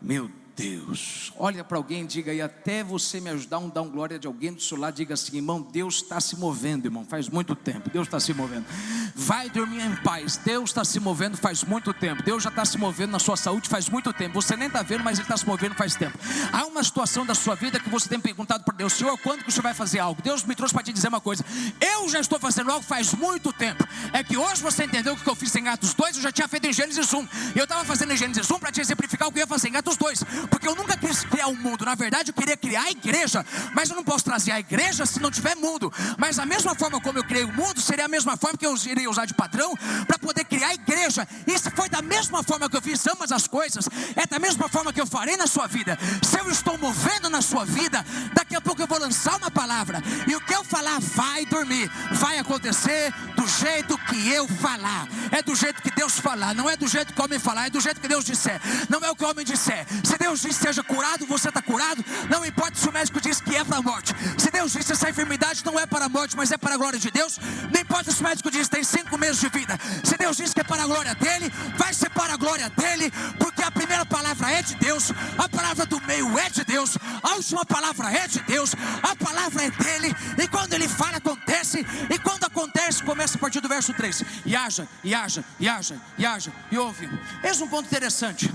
Meu Deus, olha para alguém e diga aí, até você me ajudar, dar um glória de alguém do seu lado, diga assim: irmão, Deus está se movendo, irmão, faz muito tempo, Deus está se movendo. Vai dormir em paz, Deus está se movendo faz muito tempo. Deus já está se movendo na sua saúde faz muito tempo. Você nem está vendo, mas Ele está se movendo faz tempo. Há uma situação da sua vida que você tem perguntado para Deus: Senhor, quando que o Senhor vai fazer algo? Deus me trouxe para te dizer uma coisa: eu já estou fazendo algo faz muito tempo. É que hoje você entendeu o que eu fiz em Atos 2, eu já tinha feito em Gênesis 1. Eu estava fazendo em Gênesis 1 para te exemplificar o que eu ia fazer em Atos 2. Porque eu nunca quis criar um mundo, na verdade eu queria criar a igreja, mas eu não posso trazer a igreja se não tiver mundo. Mas a mesma forma como eu criei o mundo, seria a mesma forma que eu iria usar de padrão para poder criar a igreja. E se foi da mesma forma que eu fiz ambas as coisas, é da mesma forma que eu farei na sua vida. Se eu estou movendo na sua vida, daqui a pouco eu vou lançar uma palavra, e o que eu falar vai dormir, vai acontecer do jeito que eu falar. É do jeito que Deus falar, não é do jeito que o homem falar, é do jeito que Deus disser, não é o que o homem disser. Se Deus diz seja curado, você está curado, não importa se o médico diz que é para a morte. Se Deus diz que essa enfermidade não é para a morte, mas é para a glória de Deus, não importa se o médico diz que tem 5 meses de vida. Se Deus diz que é para a glória dele, vai ser para a glória dele, porque a primeira palavra é de Deus, a palavra do meio é de Deus, a última palavra é de Deus, a palavra é dele, e quando ele fala, acontece, e quando acontece, começa a partir do verso 3, e haja, e haja, e haja, e haja, e ouve. Eis um ponto interessante.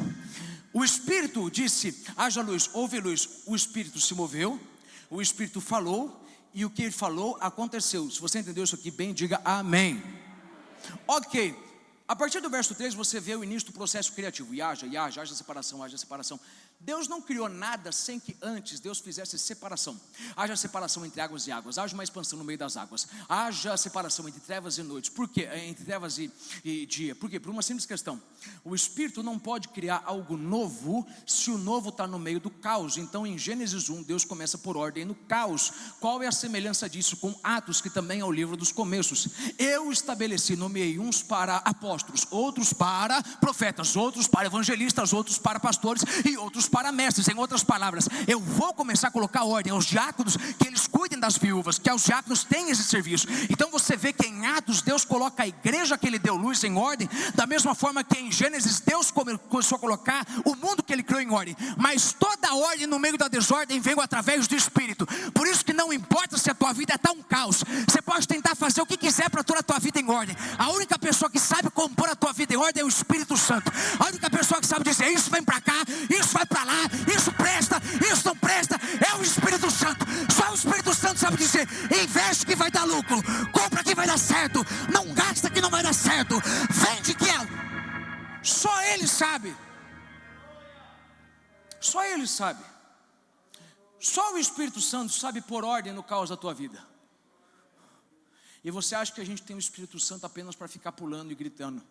O Espírito disse: haja luz, houve luz. O Espírito se moveu, o Espírito falou, e o que ele falou aconteceu. Se você entendeu isso aqui bem, diga amém. Ok, a partir do verso 3 você vê o início do processo criativo. E haja separação, haja separação. Deus não criou nada sem que antes Deus fizesse separação. Haja separação entre águas e águas, haja uma expansão no meio das águas, haja separação entre trevas e noites. Por quê? Entre trevas e dia. Por quê? Por uma simples questão: o Espírito não pode criar algo novo se o novo está no meio do caos. Então em Gênesis 1 Deus começa por ordem no caos. Qual é a semelhança disso com Atos, que também é o livro dos começos? Eu estabeleci, nomeei uns para apóstolos, outros para profetas, outros para evangelistas, outros para pastores e outros para mestres. Em outras palavras, eu vou começar a colocar ordem aos diáconos, que eles cuidem das viúvas, que aos diáconos tenham esse serviço. Então você vê que em Atos Deus coloca a igreja que ele deu luz em ordem, da mesma forma que em Gênesis Deus começou a colocar o mundo que ele criou em ordem. Mas toda a ordem no meio da desordem veio através do Espírito. Por isso que não importa se a tua vida está um caos, você pode tentar fazer o que quiser para toda a tua vida em ordem. A única pessoa que sabe como pôr a tua vida em ordem é o Espírito Santo. A única pessoa que sabe dizer: isso vem para cá, isso vai para lá, isso presta, isso não presta, é o Espírito Santo. Só o Espírito Santo sabe dizer: investe que vai dar lucro, compra que vai dar certo, não gasta que não vai dar certo, vende que é. Só Ele sabe. Só Ele sabe. Só o Espírito Santo sabe pôr ordem no caos da tua vida. E você acha que a gente tem o Espírito Santo apenas para ficar pulando e gritando?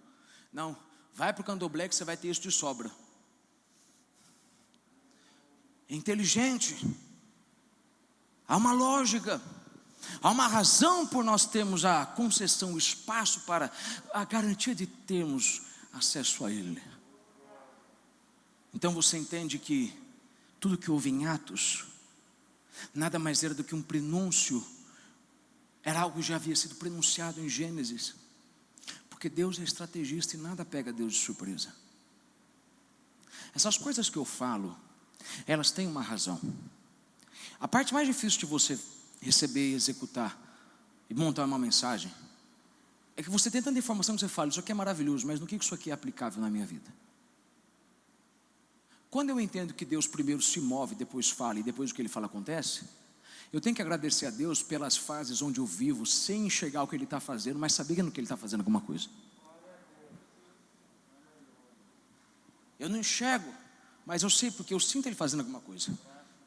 Não, vai para o candomblé que você vai ter isso de sobra. É inteligente, há uma lógica, há uma razão por nós termos a concessão, o espaço para a garantia de termos acesso a Ele. Então você entende que tudo que houve em Atos nada mais era do que um prenúncio, era algo que já havia sido pronunciado em Gênesis, porque Deus é estrategista e nada pega Deus de surpresa. Essas coisas que eu falo, elas têm uma razão. A parte mais difícil de você receber e executar e montar uma mensagem é que você tem tanta informação que você fala: isso aqui é maravilhoso, mas no que isso aqui é aplicável na minha vida? Quando eu entendo que Deus primeiro se move, depois fala, e depois o que Ele fala acontece, eu tenho que agradecer a Deus pelas fases onde eu vivo sem enxergar o que Ele está fazendo, mas sabendo que Ele está fazendo alguma coisa. Eu não enxergo, mas eu sei, porque eu sinto Ele fazendo alguma coisa.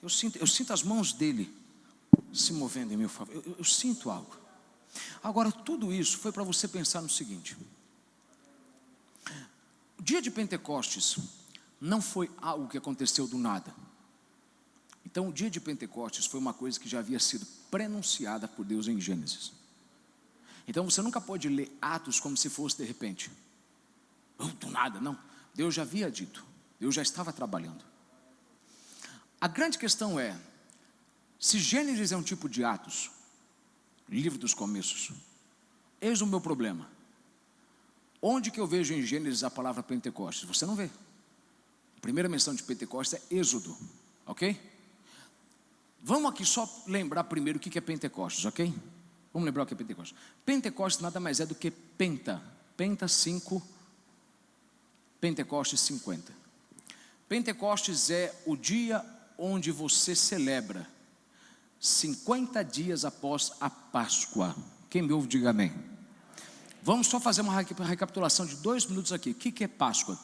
Eu sinto as mãos dEle se movendo em meu favor. Eu sinto algo. Agora, tudo isso foi para você pensar no seguinte: o dia de Pentecostes não foi algo que aconteceu do nada. Então o dia de Pentecostes foi uma coisa que já havia sido prenunciada por Deus em Gênesis. Então você nunca pode ler Atos como se fosse de repente, do nada, não. Deus já havia dito, Deus já estava trabalhando. A grande questão é, se Gênesis é um tipo de Atos, livro dos começos, eis o meu problema. Onde que eu vejo em Gênesis a palavra Pentecostes? Você não vê. A primeira menção de Pentecostes é Êxodo, ok? Vamos aqui só lembrar primeiro o que é Pentecostes, ok? Vamos lembrar o que é Pentecostes. Pentecostes nada mais é do que Penta 5, Pentecostes 50. Pentecostes é o dia onde você celebra 50 dias após a Páscoa. Quem me ouve, diga amém. Vamos só fazer uma recapitulação de 2 minutos aqui. O que é Páscoa?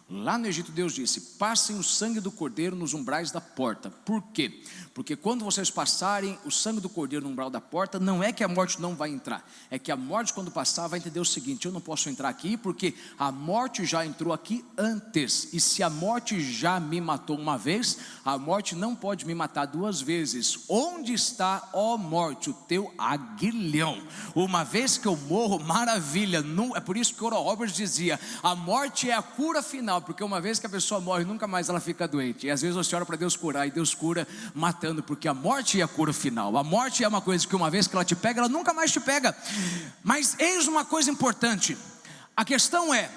Lá no Egito Deus disse, passem o sangue do cordeiro nos umbrais da porta. Por quê? Porque quando vocês passarem o sangue do cordeiro no umbral da porta, não é que a morte não vai entrar, é que a morte quando passar vai entender o seguinte, eu não posso entrar aqui porque a morte já entrou aqui antes, e se a morte já me matou uma vez, a morte não pode me matar 2 vezes. Onde está, ó morte, o teu aguilhão? Uma vez que eu morro, maravilha. É por isso que Oral Roberts dizia, a morte é a cura final, porque uma vez que a pessoa morre, nunca mais ela fica doente. E às vezes você ora para Deus curar, e Deus cura matando, porque a morte é a cura final. A morte é uma coisa que uma vez que ela te pega, ela nunca mais te pega. Mas eis uma coisa importante, a questão é,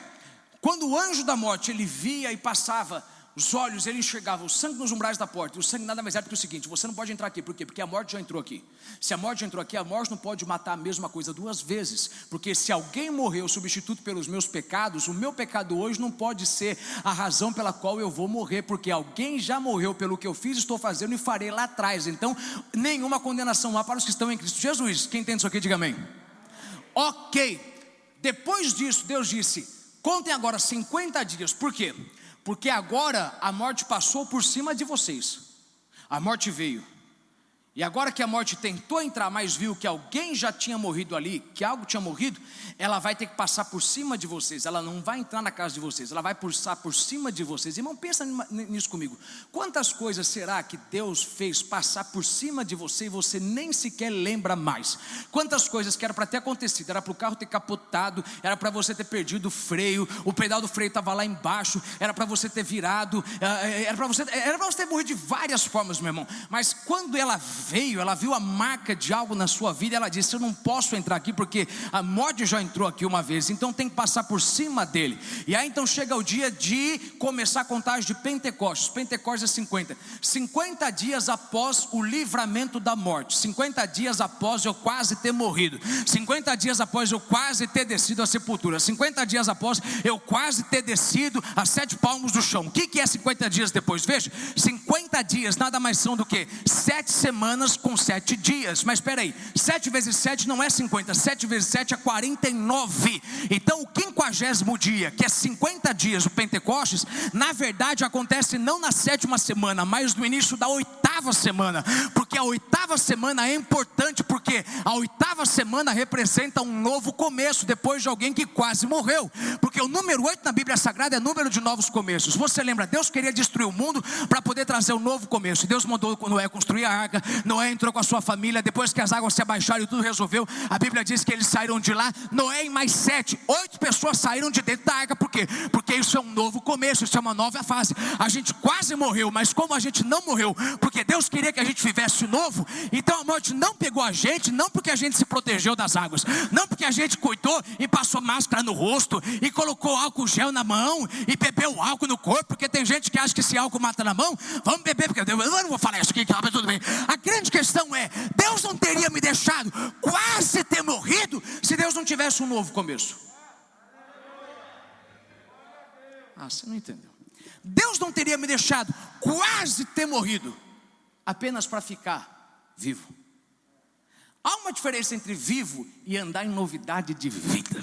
quando o anjo da morte, ele via e passava os olhos, ele enxergava o sangue nos umbrais da porta, e o sangue nada mais é do que o seguinte, você não pode entrar aqui, por quê? Porque a morte já entrou aqui. Se a morte já entrou aqui, a morte não pode matar a mesma coisa 2 vezes, porque se alguém morreu substituto pelos meus pecados, o meu pecado hoje não pode ser a razão pela qual eu vou morrer, porque alguém já morreu pelo que eu fiz, estou fazendo e farei lá atrás. Então nenhuma condenação há para os que estão em Cristo Jesus. Quem entende isso aqui, diga amém. Ok, depois disso Deus disse, contem agora 50 dias, por quê? Porque agora a morte passou por cima de vocês, a morte veio, e agora que a morte tentou entrar, mas viu que alguém já tinha morrido ali, que algo tinha morrido, ela vai ter que passar por cima de vocês, ela não vai entrar na casa de vocês, ela vai passar por cima de vocês. Irmão, pensa nisso comigo, quantas coisas será que Deus fez passar por cima de você e você nem sequer lembra mais? Quantas coisas que era para ter acontecido, era para o carro ter capotado, era para você ter perdido o freio, o pedal do freio estava lá embaixo, era para você ter virado, era para você ter morrido de várias formas, meu irmão. Mas quando ela veio, ela viu a marca de algo na sua vida, ela disse, eu não posso entrar aqui porque a morte já entrou aqui uma vez, então tem que passar por cima dele. E aí então chega o dia de começar a contagem de Pentecostes. Pentecostes é 50 dias após o livramento da morte, 50 dias após eu quase ter morrido, 50 dias após eu quase ter descido à sepultura, 50 dias após eu quase ter descido a 7 palmos do chão. O que é 50 dias depois? Veja, 50 dias nada mais são do que 7 semanas com 7 dias, mas espera aí, 7 vezes 7 não é 50, 7 vezes 7 é 49, então o 50º dia, que é 50 dias do Pentecostes, na verdade acontece não na 7ª semana, mas no início da 8ª semana, porque a 8ª semana é importante, porque a 8ª semana representa um novo começo, depois de alguém que quase morreu, porque o número 8 na Bíblia Sagrada é número de novos começos. Você lembra, Deus queria destruir o mundo para poder trazer um novo começo, e Deus mandou Noé construir a arca, Noé entrou com a sua família, depois que as águas se abaixaram e tudo resolveu, a Bíblia diz que eles saíram de lá, Noé e mais 8 pessoas saíram de dentro da arca. Por quê? Porque isso é um novo começo, isso é uma nova fase. A gente quase morreu, mas como a gente não morreu, porque Deus queria que a gente vivesse novo, então a morte não pegou a gente, não porque a gente se protegeu das águas, não porque a gente cuidou e passou máscara no rosto, e colocou álcool gel na mão, e bebeu álcool no corpo, porque tem gente que acha que esse álcool mata na mão, vamos beber, porque eu não vou falar isso aqui, mas tudo bem. A grande questão é, Deus não teria me deixado quase ter morrido, se Deus não tivesse um novo começo. Você não entendeu. Deus não teria me deixado quase ter morrido, apenas para ficar vivo. Há uma diferença entre vivo e andar em novidade de vida.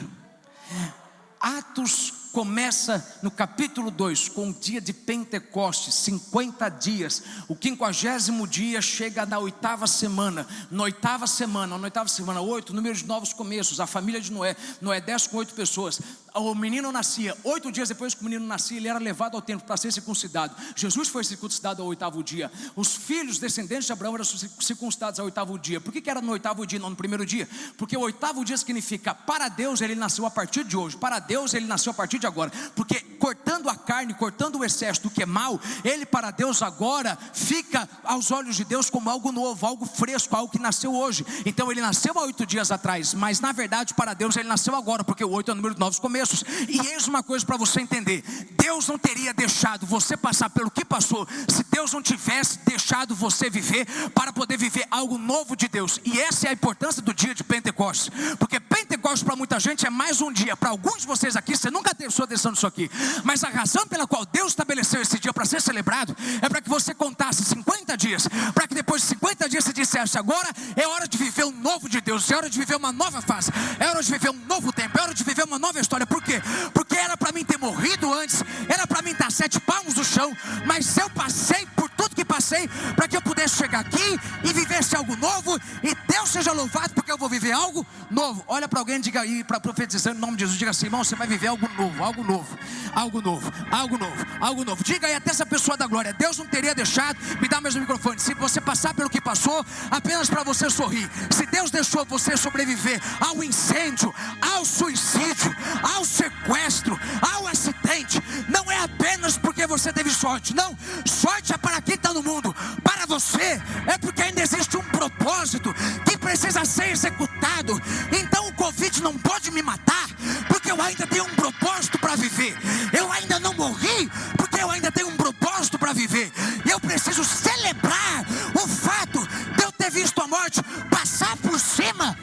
Atos começa no capítulo 2 com o dia de Pentecostes, 50 dias, o 50º dia chega na 8ª semana, na oitava semana 8, número de novos começos, a família de Noé desce com 8 pessoas, o menino nascia, 8 dias depois que o menino nascia, ele era levado ao templo para ser circuncidado. Jesus foi circuncidado ao 8º dia. Os filhos descendentes de Abraão eram circuncidados ao 8º dia. Por que era no 8º dia, não no primeiro dia? Porque o 8º dia significa, para Deus ele nasceu a partir de hoje, para Deus ele nasceu a partir de agora. Porque cortando a carne, cortando o excesso do que é mal, ele para Deus agora fica aos olhos de Deus como algo novo, algo fresco, algo que nasceu hoje. Então ele nasceu há 8 dias atrás, mas na verdade para Deus ele nasceu agora, porque o 8 é o número de novos começos. E eis uma coisa para você entender: Deus não teria deixado você passar pelo que passou, se Deus não tivesse deixado você viver, para poder viver algo novo de Deus. E essa é a importância do dia de Pentecostes, porque Pentecostes para muita gente é mais um dia. Para alguns de vocês aqui, você nunca teve sua atenção nisso aqui, mas a razão pela qual Deus estabeleceu esse dia para ser celebrado, é para que você contasse 50 dias, para que depois de 50 dias você dissesse: agora é hora de viver um novo de Deus, é hora de viver uma nova fase, é hora de viver um novo tempo, é hora de viver uma nova história. Por quê? Porque era para mim ter morrido antes, era para mim estar 7 palmos no chão, mas eu passei por tudo que passei, para que eu pudesse chegar aqui e vivesse algo novo. E Deus seja louvado, porque eu vou viver algo novo. Olha para alguém e diga aí, para profetizar em nome de Jesus, diga assim: irmão, você vai viver algo novo, algo novo, algo novo, algo novo, algo novo. Diga aí até essa pessoa da glória: Deus não teria deixado, me dá o mesmo microfone, se você passar pelo que passou, apenas para você sorrir. Se Deus deixou você sobreviver ao incêndio, ao suicídio, ao sequestro, ao acidente, não é apenas porque você teve sorte, não. Sorte é para quem está no mundo. Para você é porque ainda existe um propósito que precisa ser executado. Então o Covid não pode me matar, porque eu ainda tenho um propósito para viver. Eu ainda não morri, porque eu ainda tenho um propósito para viver. Eu preciso celebrar o fato de eu ter visto a morte passar por cima,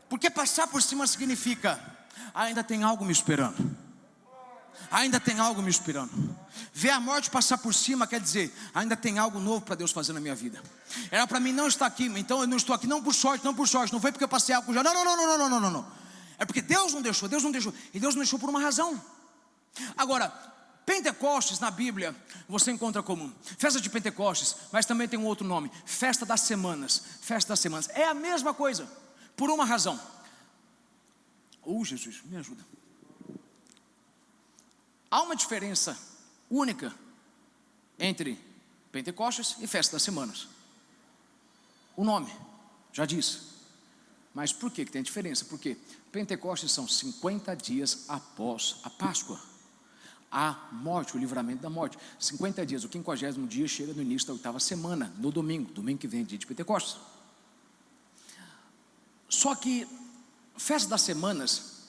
porque passar por cima significa: ainda tem algo me esperando, ainda tem algo me esperando. Ver a morte passar por cima quer dizer: ainda tem algo novo para Deus fazer na minha vida. Era para mim não estar aqui, então eu não estou aqui não por sorte, não foi porque eu passei algo já, não. É porque Deus não deixou, e Deus não deixou por uma razão. Agora, Pentecostes na Bíblia você encontra como festa de Pentecostes, mas também tem um outro nome: festa das semanas. Festa das semanas é a mesma coisa, por uma razão. Jesus, me ajuda. Há uma diferença única entre Pentecostes e festa das semanas. O nome já diz. Mas por que tem diferença? Porque Pentecostes são 50 dias após a Páscoa, a morte, o livramento da morte. 50 dias, o 50º dia chega no início da 8ª semana, no domingo que vem, dia de Pentecostes. Só que festa das semanas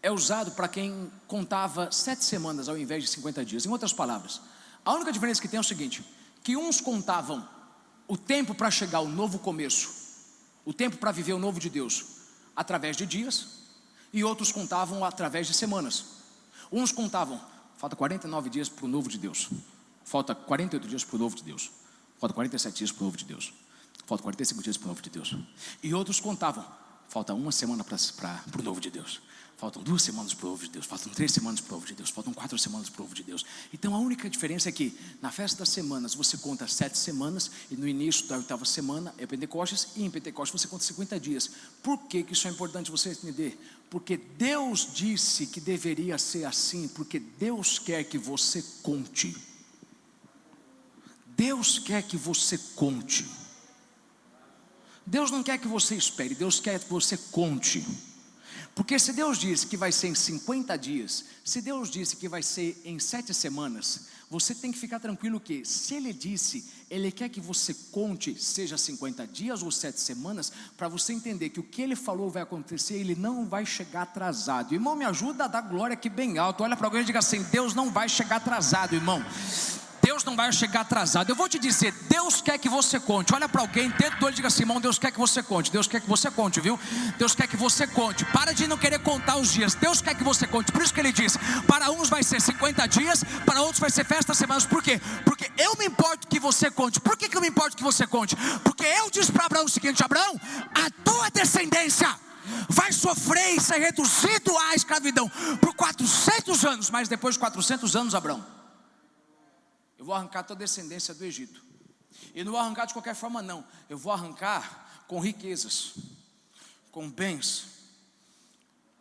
é usado para quem contava 7 semanas ao invés de 50 dias. Em outras palavras, a única diferença que tem é o seguinte: que uns contavam o tempo para chegar ao novo começo, o tempo para viver o novo de Deus, através de dias, e outros contavam através de semanas. Uns contavam: falta 49 dias para o novo de Deus, falta 48 dias para o novo de Deus, falta 47 dias para o novo de Deus, falta 45 dias para o novo de Deus. E outros contavam: falta 1 semana para o novo de Deus, faltam 2 semanas para o novo de Deus, faltam 3 semanas para o novo de Deus, faltam 4 semanas para o novo de Deus. Então a única diferença é que na festa das semanas você conta 7 semanas, e no início da 8ª semana é Pentecostes, e em Pentecostes você conta 50 dias. Por que isso é importante você entender? Porque Deus disse que deveria ser assim, porque Deus quer que você conte. Deus quer que você conte. Deus não quer que você espere, Deus quer que você conte. Porque se Deus disse que vai ser em 50 dias, se Deus disse que vai ser em 7 semanas, você tem que ficar tranquilo que, se Ele disse, Ele quer que você conte, seja 50 dias ou 7 semanas, para você entender que o que Ele falou vai acontecer, Ele não vai chegar atrasado. Irmão, me ajuda a dar glória aqui bem alto. Olha para alguém e diga assim: Deus não vai chegar atrasado, irmão. Deus não vai chegar atrasado. Eu vou te dizer, Deus quer que você conte. Olha para alguém dentro do olho e diga assim: irmão, Deus quer que você conte. Deus quer que você conte, viu? Deus quer que você conte. Para de não querer contar os dias. Deus quer que você conte. Por isso que Ele diz: para uns vai ser 50 dias, para outros vai ser festa semanas. Por quê? Porque eu me importo que você conte. Por que eu me importo que você conte? Porque eu disse para Abraão o seguinte: Abraão, a tua descendência vai sofrer e ser reduzido à escravidão por 400 anos. Mas depois de 400 anos, Abraão, eu vou arrancar toda a descendência do Egito. E não vou arrancar de qualquer forma não. Eu vou arrancar com riquezas, com bens,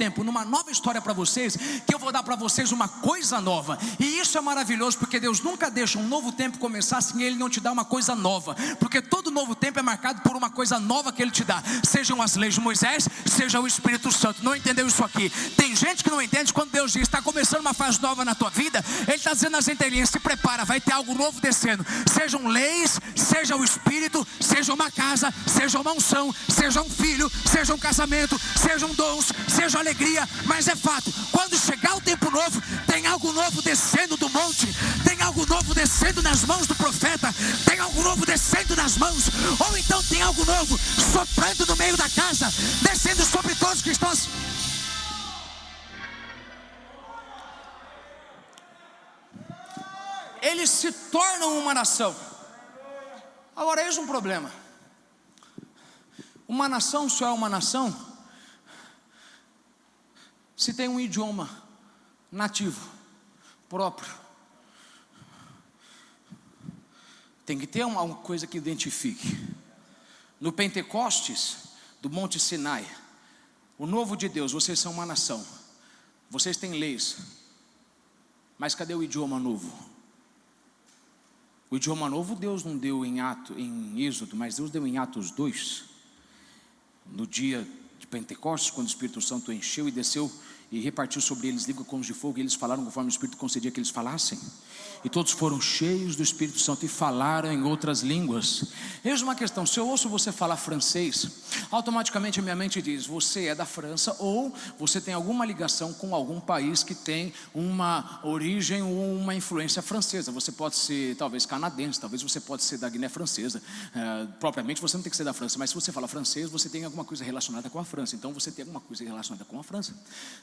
tempo, numa nova história para vocês, que eu vou dar para vocês uma coisa nova. E isso é maravilhoso, porque Deus nunca deixa um novo tempo começar sem Ele não te dar uma coisa nova, porque todo novo tempo é marcado por uma coisa nova que Ele te dá, sejam as leis de Moisés, seja o Espírito Santo. Não entendeu isso aqui? Tem gente que não entende quando Deus diz, está começando uma fase nova na tua vida, Ele está dizendo nas entrelinhas, se prepara, vai ter algo novo descendo, sejam leis, seja o Espírito, seja uma casa, seja uma unção, seja um filho, seja um casamento, sejam dons, seja alegria. Mas é fato, quando chegar o tempo novo, tem algo novo descendo do monte, tem algo novo descendo nas mãos do profeta, tem algo novo descendo nas mãos, ou então tem algo novo soprando no meio da casa, descendo sobre todos que estão assim. Eles se tornam uma nação. Agora eis um problema: uma nação só é uma nação se tem um idioma nativo, próprio. Tem que ter uma coisa que identifique. No Pentecostes do Monte Sinai, o novo de Deus, vocês são uma nação, vocês têm leis, mas cadê o idioma novo? O idioma novo Deus não deu em Êxodo, mas Deus deu em Atos 2, no dia de Pentecostes, quando o Espírito Santo encheu e desceu e repartiu sobre eles línguas como de fogo, e eles falaram conforme o Espírito concedia que eles falassem, e todos foram cheios do Espírito Santo e falaram em outras línguas. Eis uma questão: se eu ouço você falar francês, automaticamente a minha mente diz, você é da França, ou você tem alguma ligação com algum país que tem uma origem ou uma influência francesa. Você pode ser talvez canadense, talvez você pode ser da Guiné Francesa, propriamente você não tem que ser da França, mas se você fala francês, você tem alguma coisa relacionada com a França, então você tem alguma coisa relacionada com a França.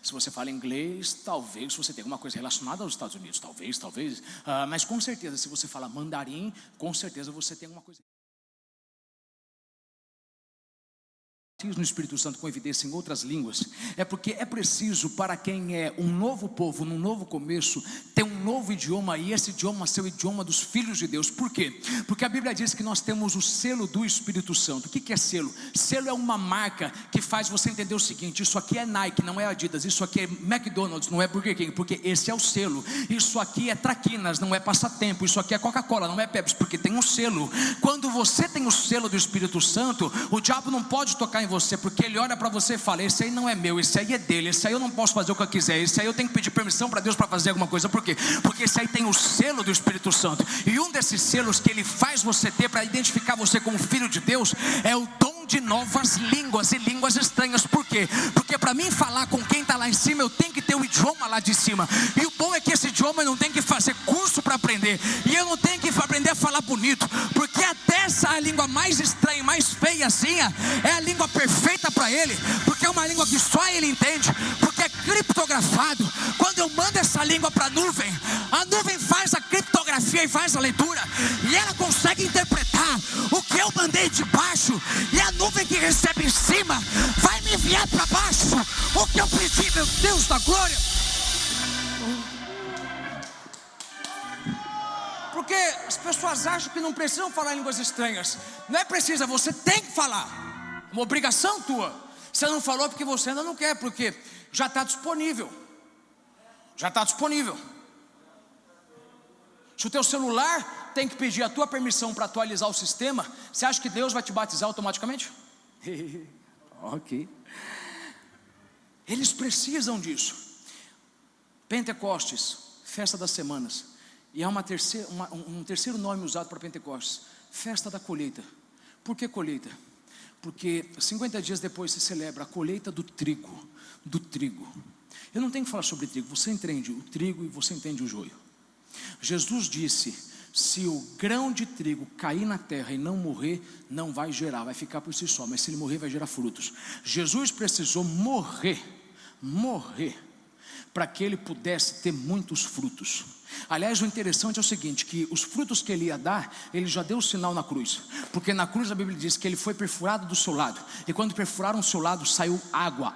Se você fala inglês, talvez você tenha alguma coisa relacionada aos Estados Unidos, talvez, mas com certeza, se você fala mandarim, com certeza você tem alguma coisa no Espírito Santo com evidência em outras línguas. É porque é preciso, para quem é um novo povo, num novo começo, ter um novo idioma, e esse idioma ser o idioma dos filhos de Deus. Por quê? Porque a Bíblia diz que nós temos o selo do Espírito Santo. O que é selo? Selo é uma marca que faz você entender o seguinte: isso aqui é Nike, não é Adidas, isso aqui é McDonald's, não é Burger King, porque esse é o selo. Isso aqui é Traquinas, não é Passatempo, isso aqui é Coca-Cola, não é Pepsi, porque tem um selo. Quando você tem o selo do Espírito Santo, o diabo não pode tocar em você, porque ele olha para você e fala, esse aí não é meu, esse aí é dele, esse aí eu não posso fazer o que eu quiser, esse aí eu tenho que pedir permissão para Deus para fazer alguma coisa. Por quê? Porque esse aí tem o selo do Espírito Santo, e um desses selos que ele faz você ter para identificar você como filho de Deus é o dom de novas línguas e línguas estranhas. Por quê? Porque para mim falar com quem está lá em cima, eu tenho que ter o idioma lá de cima, e o bom é que esse idioma eu não tenho que fazer curso para aprender, e eu não tenho que aprender a falar bonito, porque até essa língua mais estranha, mais feia assim, é a língua perfeita para ele, porque é uma língua que só ele entende, porque é criptografado. Quando eu mando essa língua para a nuvem faz a criptografia e faz a leitura, e ela consegue interpretar o que eu mandei de baixo, e a nuvem que recebe em cima vai me enviar para baixo o que eu pedi. Meu Deus da glória! Porque as pessoas acham que não precisam falar línguas estranhas. Não é precisa, você tem que falar, uma obrigação tua. Você não falou porque você ainda não quer, porque já está disponível. Já está disponível. Se o teu celular tem que pedir a tua permissão para atualizar o sistema, você acha que Deus vai te batizar automaticamente? Ok. Eles precisam disso. Pentecostes, festa das semanas, e há um terceiro nome usado para Pentecostes: festa da colheita. Por que colheita? Porque 50 dias depois se celebra a colheita do trigo. Eu não tenho que falar sobre trigo, você entende o trigo e você entende o joio. Jesus disse: se o grão de trigo cair na terra e não morrer, não vai gerar, vai ficar por si só, mas se ele morrer vai gerar frutos. Jesus precisou morrer para que ele pudesse ter muitos frutos. Aliás, o interessante é o seguinte, que os frutos que ele ia dar, ele já deu o sinal na cruz. Porque na cruz a Bíblia diz que ele foi perfurado do seu lado. E quando perfuraram o seu lado, saiu água,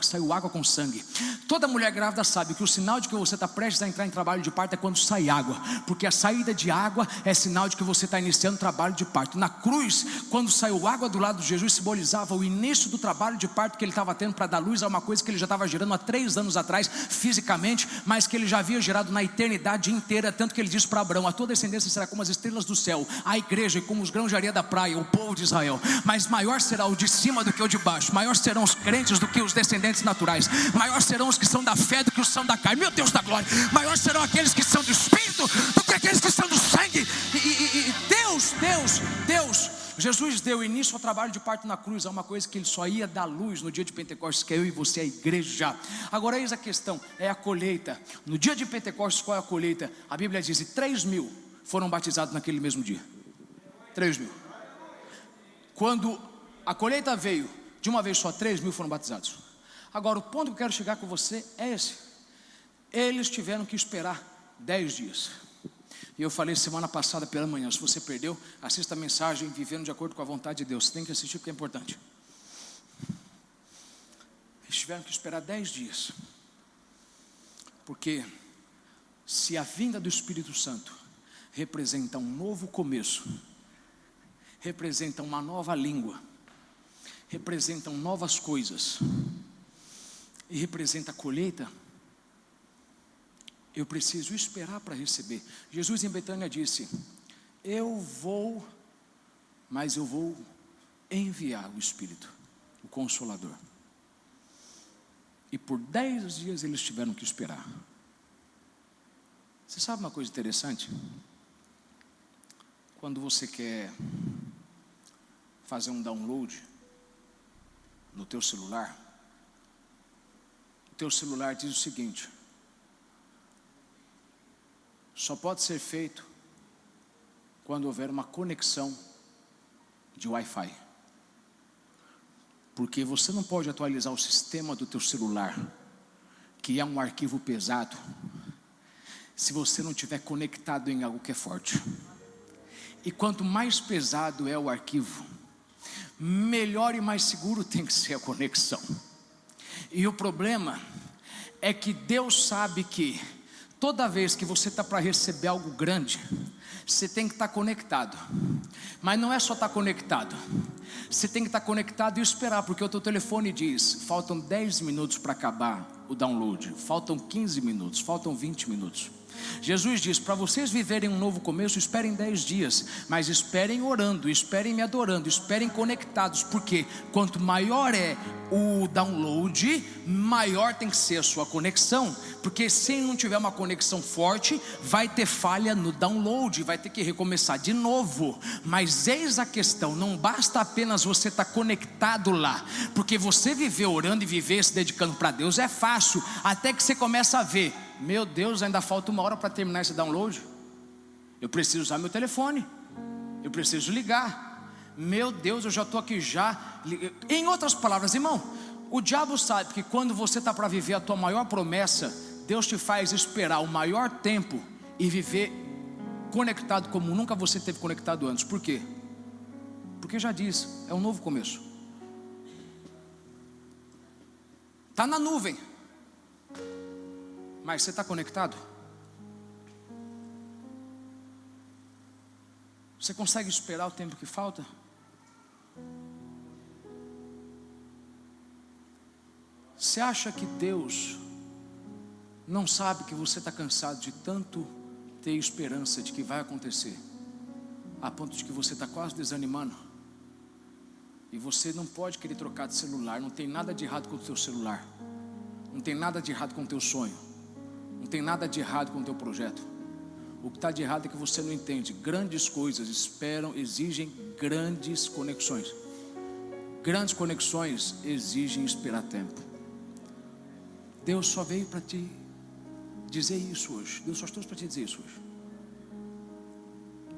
saiu água com sangue. Toda mulher grávida sabe que o sinal de que você está prestes a entrar em trabalho de parto é quando sai água. Porque a saída de água é sinal de que você está iniciando o trabalho de parto. Na cruz, quando saiu água do lado de Jesus, simbolizava o início do trabalho de parto que ele estava tendo para dar luz a uma coisa que ele já estava gerando há 3 anos atrás, fisicamente, mas que ele já havia gerado na eternidade inteira. Tanto que ele disse para Abraão: a tua descendência será como as estrelas do céu, a igreja como os grãos de areia da praia, o povo de Israel. Mas maior será o de cima do que o de baixo, maior serão os crentes do que os descendentes naturais, maior serão os que são da fé do que os que são da carne. Meu Deus da glória, maior serão aqueles que são do Espírito do que aqueles que são do sangue. Deus, Jesus deu início ao trabalho de parto na cruz, a uma coisa que ele só ia dar luz no dia de Pentecostes, que é eu e você, a igreja. Agora eis a questão, é a colheita. No dia de Pentecostes, qual é a colheita? A Bíblia diz que 3.000 foram batizados naquele mesmo dia. 3.000. Quando a colheita veio, de uma vez só, 3.000 foram batizados. Agora o ponto que eu quero chegar com você é esse: eles tiveram que esperar 10 dias. E eu falei semana passada pela manhã, se você perdeu, assista a mensagem Vivendo de Acordo com a Vontade de Deus. Você tem que assistir porque é importante. Eles tiveram que esperar 10 dias. Porque se a vinda do Espírito Santo representa um novo começo, representa uma nova língua, representam novas coisas e representa a colheita, eu preciso esperar para receber. Jesus em Betânia disse: eu vou, mas eu vou enviar o Espírito, o Consolador. E por 10 dias eles tiveram que esperar. Você sabe uma coisa interessante? Quando você quer fazer um download no teu celular, o teu celular diz o seguinte: só pode ser feito quando houver uma conexão de Wi-Fi. Porque você não pode atualizar o sistema do teu celular, que é um arquivo pesado, se você não estiver conectado em algo que é forte. E quanto mais pesado é o arquivo, melhor e mais seguro tem que ser a conexão. E o problema é que Deus sabe que toda vez que você está para receber algo grande, você tem que estar conectado. Mas não é só estar conectado, você tem que estar conectado e esperar, porque o teu telefone diz: faltam 10 minutos para acabar o download, faltam 15 minutos, faltam 20 minutos. Jesus diz: para vocês viverem um novo começo, esperem 10 dias, mas esperem orando, esperem me adorando, esperem conectados, porque quanto maior é o download, maior tem que ser a sua conexão, porque se não tiver uma conexão forte, vai ter falha no download, vai ter que recomeçar de novo. Mas eis a questão: não basta apenas você estar conectado lá, porque você viver orando e viver se dedicando para Deus é fácil, até que você começa a ver: meu Deus, ainda falta 1 hora para terminar esse download. Eu preciso usar meu telefone, eu preciso ligar. Meu Deus, eu já estou aqui já. Em outras palavras, irmão, o diabo sabe que quando você está para viver a tua maior promessa, Deus te faz esperar o maior tempo e viver conectado como nunca você esteve conectado antes. Por quê? Porque já diz, é um novo começo. Está na nuvem, mas você está conectado? Você consegue esperar o tempo que falta? Você acha que Deus não sabe que você está cansado de tanto ter esperança de que vai acontecer, a ponto de que você está quase desanimando? E você não pode querer trocar de celular. Não tem nada de errado com o teu celular, não tem nada de errado com o teu sonho, não tem nada de errado com o teu projeto. O que está de errado é que você não entende. Grandes coisas exigem grandes conexões. Grandes conexões exigem esperar tempo. Deus só veio para te dizer isso hoje. Deus só trouxe para te dizer isso hoje.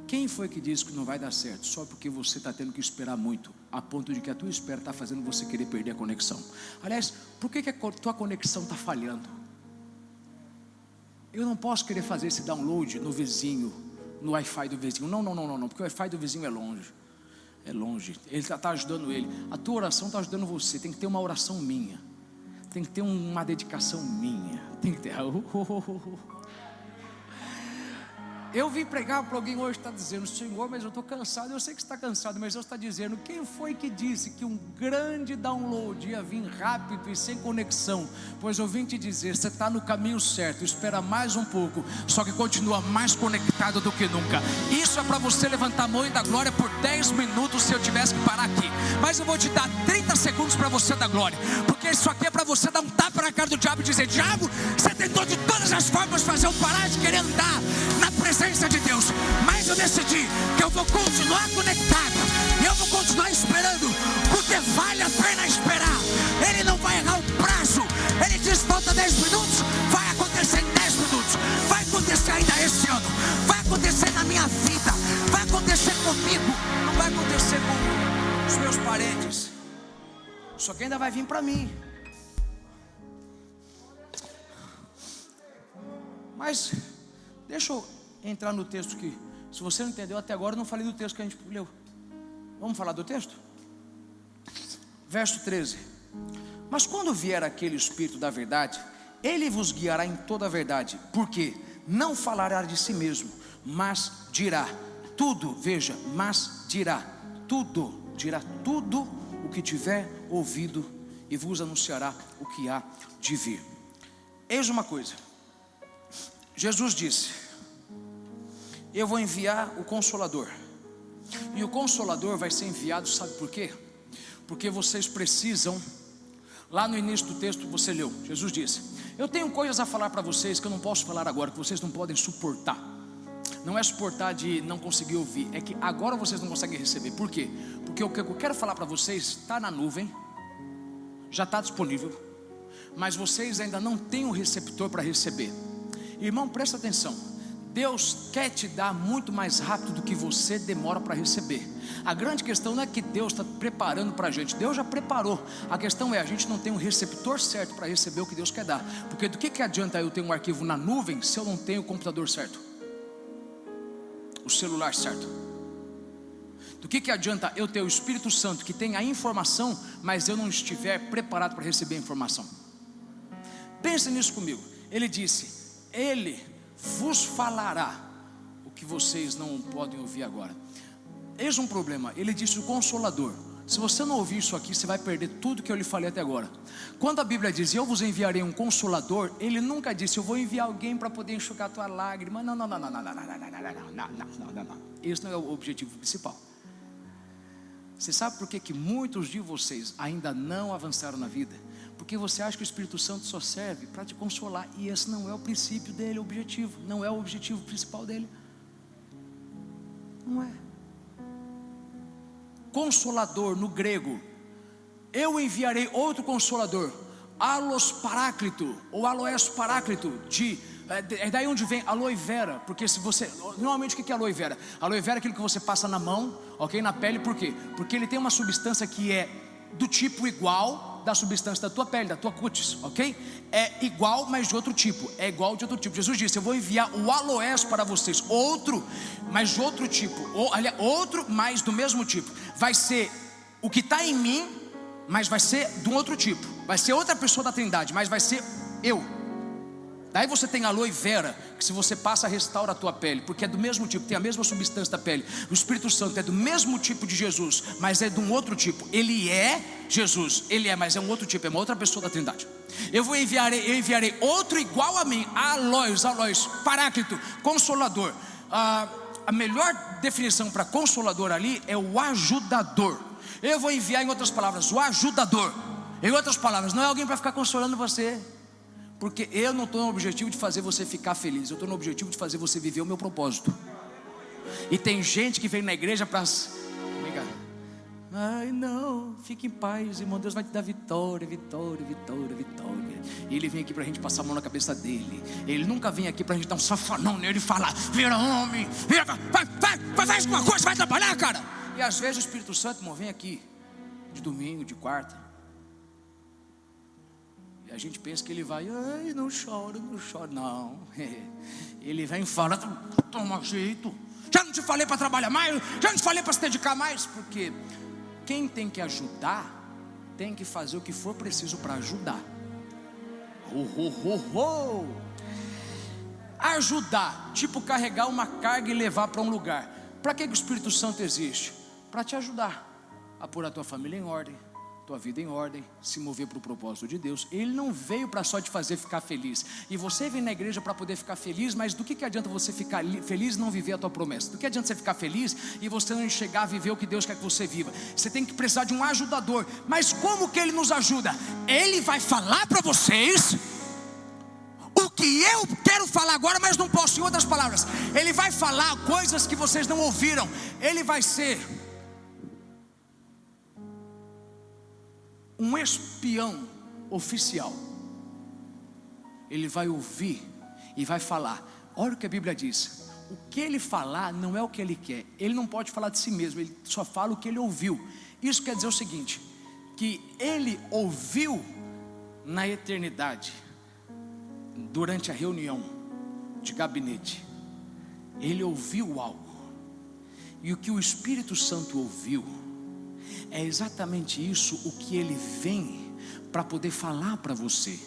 Quem foi que disse que não vai dar certo? Só porque você está tendo que esperar muito, a ponto de que a tua espera está fazendo você querer perder a conexão. Aliás, por que a tua conexão está falhando? eu não posso querer fazer esse download no vizinho, no Wi-Fi do vizinho. Não, porque o Wi-Fi do vizinho é longe. É longe, ele está ajudando ele. A tua oração está ajudando você. Tem que ter uma oração minha, tem que ter uma dedicação minha, tem que ter. Eu vim pregar para alguém hoje que está dizendo: Senhor, mas eu estou cansado. Eu sei que você está cansado, mas Deus está dizendo: quem foi que disse que um grande download ia vir rápido e sem conexão? Pois eu vim te dizer, você está no caminho certo. Espera mais um pouco, só que continua mais conectado do que nunca. Isso é para você levantar a mão e dar glória por 10 minutos se eu tivesse que parar aqui. Mas eu vou te dar 30 segundos para você dar glória, porque isso aqui é para você dar um tapa na cara do diabo e dizer: diabo, você tentou de todas as formas fazer eu parar de querer andar na presença de Deus, mas eu decidi que eu vou continuar conectado, e eu vou continuar esperando, porque vale a pena esperar. Ele não vai errar o prazo. Ele diz: falta 10 minutos, vai acontecer em 10 minutos, vai acontecer ainda esse ano, vai acontecer na minha vida, vai acontecer comigo, não vai acontecer com os meus parentes, só que ainda vai vir para mim. Mas deixa eu entrar no texto que, se você não entendeu até agora, eu não falei do texto que a gente leu. Vamos falar do texto? Verso 13: mas quando vier aquele Espírito da verdade, ele vos guiará em toda a verdade, porque não falará de si mesmo, mas dirá tudo, veja, mas dirá tudo o que tiver ouvido, e vos anunciará o que há de vir. Eis uma coisa, Jesus disse: eu vou enviar o Consolador, e o Consolador vai ser enviado, sabe por quê? Porque vocês precisam. Lá no início do texto que você leu, Jesus disse: eu tenho coisas a falar para vocês que eu não posso falar agora, que vocês não podem suportar. Não é suportar de não conseguir ouvir, é que agora vocês não conseguem receber. Por quê? Porque o que eu quero falar para vocês está na nuvem, já está disponível, mas vocês ainda não têm um receptor para receber. Irmão, presta atenção, Deus quer te dar muito mais rápido do que você demora para receber. A grande questão não é que Deus está preparando para a gente, Deus já preparou. A questão é, a gente não tem um receptor certo para receber o que Deus quer dar. Porque do que adianta eu ter um arquivo na nuvem se eu não tenho o computador certo, o celular certo? Do que adianta eu ter o Espírito Santo que tem a informação, mas eu não estiver preparado para receber a informação? Pense nisso comigo. Ele disse: ele vos falará o que vocês não podem ouvir agora. Eis um problema, ele disse o Consolador. Se você não ouvir isso aqui, você vai perder tudo que eu lhe falei até agora. Quando a Bíblia diz: eu vos enviarei um Consolador, ele nunca disse: eu vou enviar alguém para poder enxugar a tua lágrima. Não. Esse não é o objetivo principal. Você sabe por que muitos de vocês ainda não avançaram na vida? Porque você acha que o Espírito Santo só serve para te consolar, e esse não é o princípio dele, o objetivo, não é o objetivo principal dele. Não é. Consolador no grego, eu enviarei outro Consolador, Alos Paráclito, ou Aloés Paráclito, é daí onde vem aloe vera. Porque se você, normalmente o que é aloe vera? Aloe vera é aquilo que você passa na mão, ok, na pele. Por quê? Porque ele tem uma substância que é do tipo igual da substância da tua pele, da tua cutis, ok? É igual, mas de outro tipo. É igual de outro tipo. Jesus disse: eu vou enviar o aloés para vocês, outro, mas de outro tipo, outro, mas do mesmo tipo. Vai ser o que está em mim, mas vai ser de um outro tipo. Vai ser outra pessoa da Trindade, mas vai ser eu. Daí você tem aloe vera, que se você passa, restaura a tua pele, porque é do mesmo tipo, tem a mesma substância da pele. O Espírito Santo é do mesmo tipo de Jesus, mas é de um outro tipo. Ele é Jesus, ele é, mas é um outro tipo, é uma outra pessoa da Trindade. Eu enviarei outro igual a mim, aloes, Paráclito, Consolador. A melhor definição para Consolador ali é o ajudador. Eu vou enviar, em outras palavras, o ajudador. Em outras palavras, não é alguém para ficar consolando você, porque eu não estou no objetivo de fazer você ficar feliz, eu estou no objetivo de fazer você viver o meu propósito. E tem gente que vem na igreja para... ai não, fique em paz, irmão, Deus vai te dar vitória. E ele vem aqui para a gente passar a mão na cabeça dele. Ele nunca vem aqui para a gente dar um safanão nele e falar: vira homem, vai faz alguma coisa, vai trabalhar, cara. E às vezes o Espírito Santo, irmão, vem aqui de domingo, de quarta, e a gente pensa que ele vai, ai, não chora, não chora. Não, ele vem e fala, toma jeito, já não te falei para trabalhar mais, já não te falei para se dedicar mais. Porque quem tem que ajudar tem que fazer o que for preciso para ajudar. Ajudar, tipo carregar uma carga e levar para um lugar. Para que o Espírito Santo existe? Para te ajudar a pôr a tua família em ordem, tua vida em ordem, se mover para o propósito de Deus. Ele não veio para só te fazer ficar feliz. E você vem na igreja para poder ficar feliz, mas do que adianta você ficar feliz e não viver a tua promessa? Do que adianta você ficar feliz e você não chegar a viver o que Deus quer que você viva? Você tem que precisar de um ajudador. Mas como que ele nos ajuda? Ele vai falar para vocês o que eu quero falar agora, mas não posso. Em outras palavras, ele vai falar coisas que vocês não ouviram. Ele vai ser um espião oficial. Ele vai ouvir e vai falar. Olha o que a Bíblia diz. O que ele falar não é o que ele quer. Ele não pode falar de si mesmo, ele só fala o que ele ouviu. Isso quer dizer o seguinte, que ele ouviu na eternidade, durante a reunião de gabinete, ele ouviu algo. E o que o Espírito Santo ouviu é exatamente isso, o que ele vem para poder falar para você.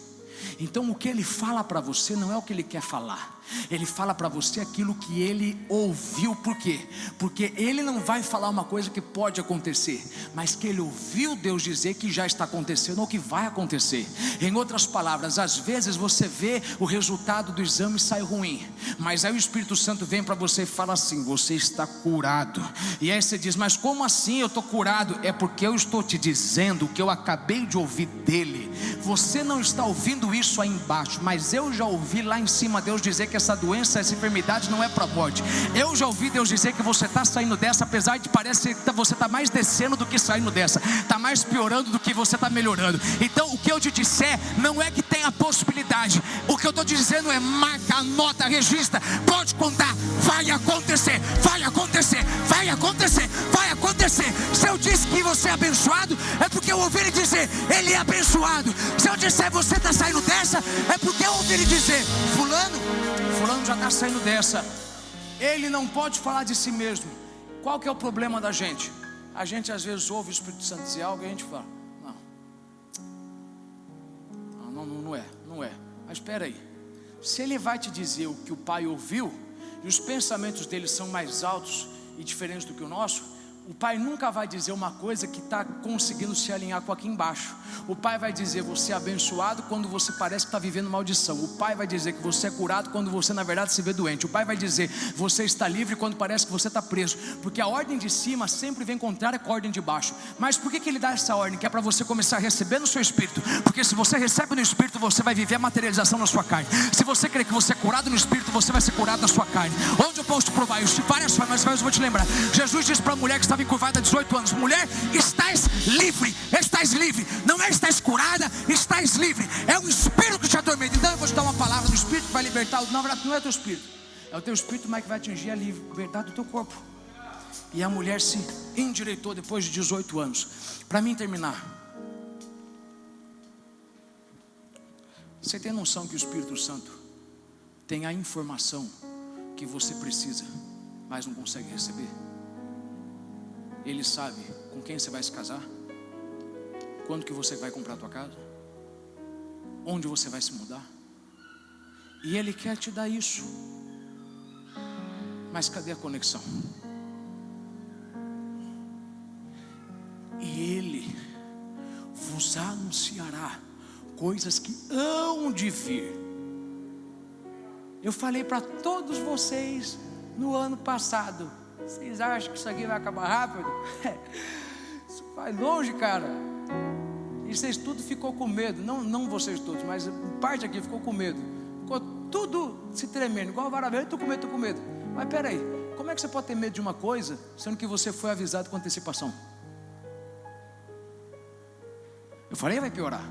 Então o que ele fala para você não é o que ele quer falar. Ele fala para você aquilo que ele ouviu. Por quê? Porque ele não vai falar uma coisa que pode acontecer, mas que ele ouviu Deus dizer que já está acontecendo ou que vai acontecer. Em outras palavras, às vezes você vê o resultado do exame e sai ruim, mas aí o Espírito Santo vem para você e fala assim: você está curado. E aí você diz: mas como assim eu estou curado? É porque eu estou te dizendo o que eu acabei de ouvir dele. Você não está ouvindo isso aí embaixo, mas eu já ouvi lá em cima Deus dizer que essa doença, essa enfermidade não é para a morte. Eu já ouvi Deus dizer que você está saindo dessa, apesar de parecer que você está mais descendo do que saindo dessa, está mais piorando do que você está melhorando. Então o que eu te disser não é que tem a possibilidade, o que eu estou te dizendo é: marca, anota, registra, pode contar, vai acontecer, vai acontecer, vai acontecer, vai acontecer. Se eu disse que você é abençoado, é porque eu ouvi ele dizer, ele é abençoado. Se eu disser você está saindo dessa, é porque eu ouvi ele dizer, fulano já está saindo dessa. Ele não pode falar de si mesmo. Qual que é o problema da gente? A gente às vezes ouve o Espírito Santo dizer algo e a gente fala, não é. Mas espera aí, se ele vai te dizer o que o Pai ouviu, e os pensamentos dele são mais altos e diferentes do que o nosso, o Pai nunca vai dizer uma coisa que está conseguindo se alinhar com aqui embaixo. O Pai vai dizer, você é abençoado quando você parece que está vivendo maldição. O Pai vai dizer que você é curado quando você na verdade se vê doente. O Pai vai dizer, você está livre quando parece que você está preso. Porque a ordem de cima sempre vem contrária com a ordem de baixo. Mas por que ele dá essa ordem? Que é para você começar a receber no seu espírito. Porque se você recebe no espírito, você vai viver a materialização na sua carne. Se você crê que você é curado no espírito, você vai ser curado na sua carne. Onde eu posso te provar isso? De várias formas, mas eu vou te lembrar. Jesus disse para a mulher que estava encurvada há 18 anos, mulher, estás livre, não é estás curada, estás livre, é o Espírito que te atormenta. Então eu vou te dar uma palavra do Espírito que vai libertar, na verdade não é o teu Espírito, é o teu Espírito, mas que vai atingir a liberdade do teu corpo. E a mulher se endireitou depois de 18 anos. Para mim terminar, você tem noção que o Espírito Santo tem a informação que você precisa, mas não consegue receber? Ele sabe com quem você vai se casar, quando que você vai comprar a tua casa, onde você vai se mudar. E Ele quer te dar isso. Mas cadê a conexão? E Ele vos anunciará coisas que hão de vir. Eu falei para todos vocês no ano passado, vocês acham que isso aqui vai acabar rápido? Isso vai longe, cara. E vocês tudo ficou com medo. Não vocês todos, mas parte aqui ficou com medo. Ficou tudo se tremendo, igual vara verde, estou com medo. Mas peraí, como é que você pode ter medo de uma coisa, sendo que você foi avisado com antecipação? Eu falei, vai piorar.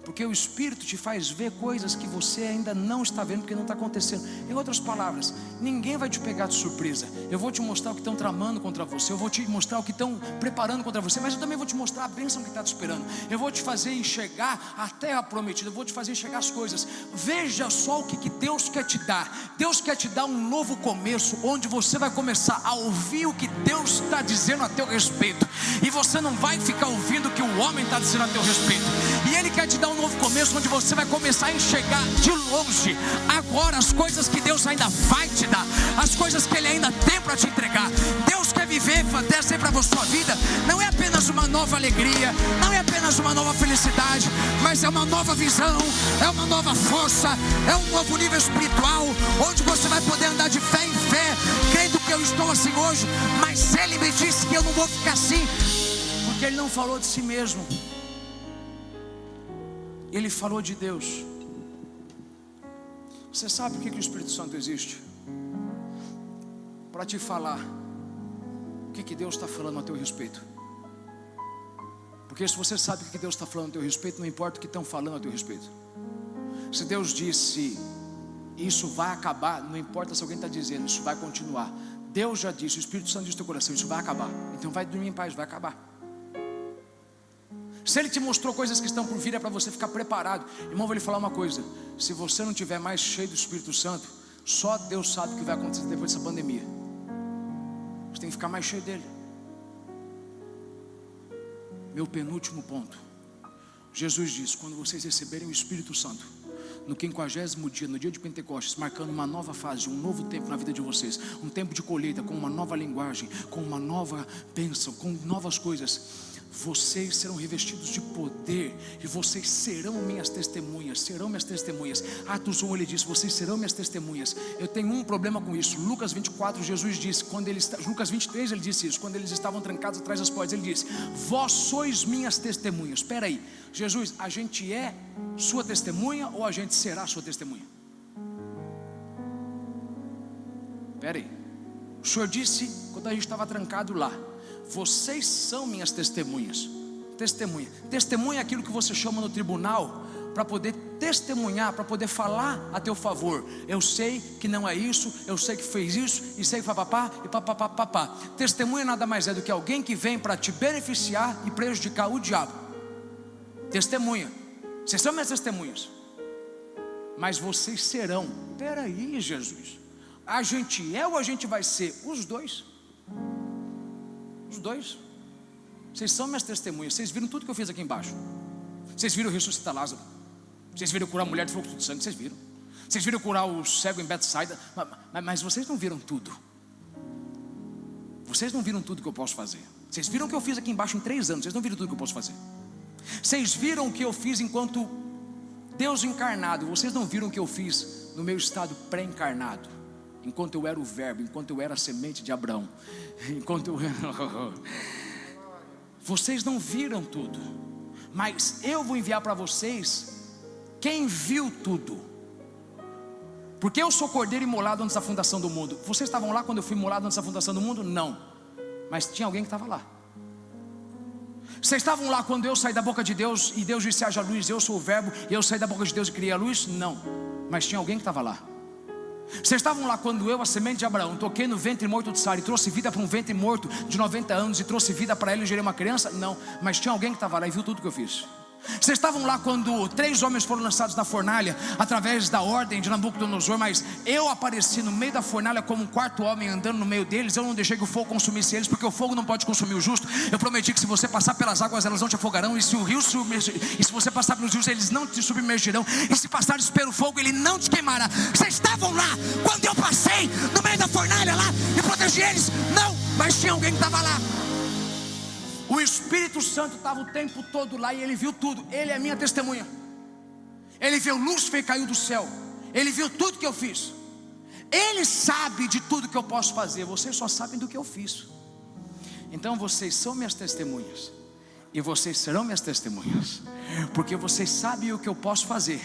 Porque o Espírito te faz ver coisas que você ainda não está vendo, porque não está acontecendo. Em outras palavras, ninguém vai te pegar de surpresa. Eu vou te mostrar o que estão tramando contra você, eu vou te mostrar o que estão preparando contra você, mas eu também vou te mostrar a bênção que está te esperando. Eu vou te fazer enxergar a terra prometida, eu vou te fazer enxergar as coisas. Veja só o que Deus quer te dar. Deus quer te dar um novo começo, onde você vai começar a ouvir o que Deus está dizendo a teu respeito, e você não vai ficar ouvindo o que o homem está dizendo a teu respeito. E Ele quer te dar um novo começo, onde você vai começar a enxergar de longe agora as coisas que Deus ainda vai te dar, as coisas que Ele ainda tem para te entregar. Deus quer trazer para a sua vida, não é apenas uma nova alegria, não é apenas uma nova felicidade, mas é uma nova visão, é uma nova força, é um novo nível espiritual, onde você vai poder andar de fé em fé, crendo que eu estou assim hoje, mas Ele me disse que eu não vou ficar assim, porque Ele não falou de si mesmo, Ele falou de Deus. Você sabe por que o Espírito Santo existe? Para te falar o que Deus está falando a teu respeito. Porque se você sabe o que Deus está falando a teu respeito, não importa o que estão falando a teu respeito. Se Deus disse isso vai acabar, não importa se alguém está dizendo isso vai continuar. Deus já disse, o Espírito Santo diz no teu coração, isso vai acabar. Então vai dormir em paz, vai acabar. Se Ele te mostrou coisas que estão por vir, é para você ficar preparado. Irmão, vou lhe falar uma coisa: se você não estiver mais cheio do Espírito Santo, só Deus sabe o que vai acontecer depois dessa pandemia. Você tem que ficar mais cheio dele. Meu penúltimo ponto: Jesus diz, quando vocês receberem o Espírito Santo, no 50º dia, no dia de Pentecostes, marcando uma nova fase, um novo tempo na vida de vocês, um tempo de colheita, com uma nova linguagem, com uma nova bênção, com novas coisas, vocês serão revestidos de poder, e vocês serão minhas testemunhas, serão minhas testemunhas. Atos 1 ele diz, vocês serão minhas testemunhas. Eu tenho um problema com isso. Lucas 24, Jesus disse, Lucas 23 ele disse isso, quando eles estavam trancados atrás das portas, ele disse, vós sois minhas testemunhas. Espera aí, Jesus, a gente é sua testemunha ou a gente será sua testemunha? Espera aí, o Senhor disse, quando a gente estava trancado lá, vocês são minhas testemunhas. Testemunha. Testemunha é aquilo que você chama no tribunal para poder testemunhar, para poder falar a teu favor. Eu sei que não é isso, eu sei que fez isso, e sei que papapá e papapá. Testemunha nada mais é do que alguém que vem para te beneficiar e prejudicar o diabo. Testemunha. Vocês são minhas testemunhas. Mas vocês serão. Peraí, Jesus, a gente é ou a gente vai ser? Os dois. Os dois. Vocês são minhas testemunhas. Vocês viram tudo que eu fiz aqui embaixo. Vocês viram ressuscitar Lázaro. Vocês viram curar a mulher de fluxo de sangue. Vocês viram. Vocês viram curar o cego em Betsaida. Mas vocês não viram tudo. Vocês não viram tudo que eu posso fazer. Vocês viram o que eu fiz aqui embaixo em 3 anos. Vocês não viram tudo que eu posso fazer. Vocês viram o que eu fiz enquanto Deus encarnado. Vocês não viram o que eu fiz no meu estado pré-encarnado, enquanto eu era o verbo, enquanto eu era a semente de Abraão, enquanto eu vocês não viram tudo, mas eu vou enviar para vocês quem viu tudo, porque eu sou cordeiro imolado antes da fundação do mundo. Vocês estavam lá quando eu fui imolado antes da fundação do mundo? Não, mas tinha alguém que estava lá. Vocês estavam lá quando eu saí da boca de Deus e Deus disse haja luz, eu sou o verbo e eu saí da boca de Deus e criei a luz? Não, mas tinha alguém que estava lá. Vocês estavam lá quando eu, a semente de Abraão, toquei no ventre morto de Sara e trouxe vida para um ventre morto de 90 anos e trouxe vida para ele e gerei uma criança? Não, mas tinha alguém que estava lá e viu tudo que eu fiz. Vocês estavam lá quando 3 homens foram lançados na fornalha através da ordem de Nabucodonosor, mas eu apareci no meio da fornalha como um 4º homem andando no meio deles. Eu não deixei que o fogo consumisse eles, porque o fogo não pode consumir o justo. Eu prometi que se você passar pelas águas elas não te afogarão, e se o rio e se você passar pelos rios eles não te submergirão, e se passares pelo fogo ele não te queimará. Vocês estavam lá quando eu passei no meio da fornalha lá e protegi eles? Não, mas tinha alguém que estava lá. O Espírito Santo estava o tempo todo lá e ele viu tudo. Ele é a minha testemunha. Ele viu Lúcifer caiu do céu. Ele viu tudo que eu fiz. Ele sabe de tudo que eu posso fazer. Vocês só sabem do que eu fiz. Então vocês são minhas testemunhas, e vocês serão minhas testemunhas, porque vocês sabem o que eu posso fazer,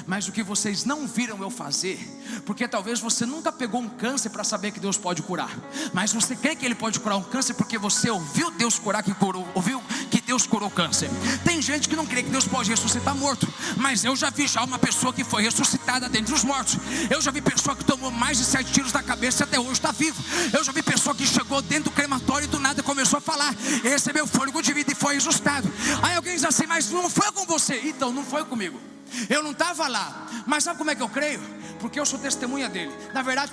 mas o que vocês não viram eu fazer, porque talvez você nunca pegou um câncer para saber que Deus pode curar, mas você crê que Ele pode curar um câncer porque você ouviu Deus curar, que curou, ouviu que Deus Deus curou câncer. Tem gente que não crê que Deus pode ressuscitar morto, mas eu já vi já uma pessoa que foi ressuscitada dentre os mortos. Eu já vi pessoa que tomou mais de 7 tiros na cabeça e até hoje está vivo. Eu já vi pessoa que chegou dentro do crematório e do nada começou a falar, recebeu fôlego de vida e foi ressuscitado. Aí alguém diz assim, mas não foi com você. Então não foi comigo, eu não estava lá. Mas sabe como é que eu creio? Porque eu sou testemunha dele. Na verdade,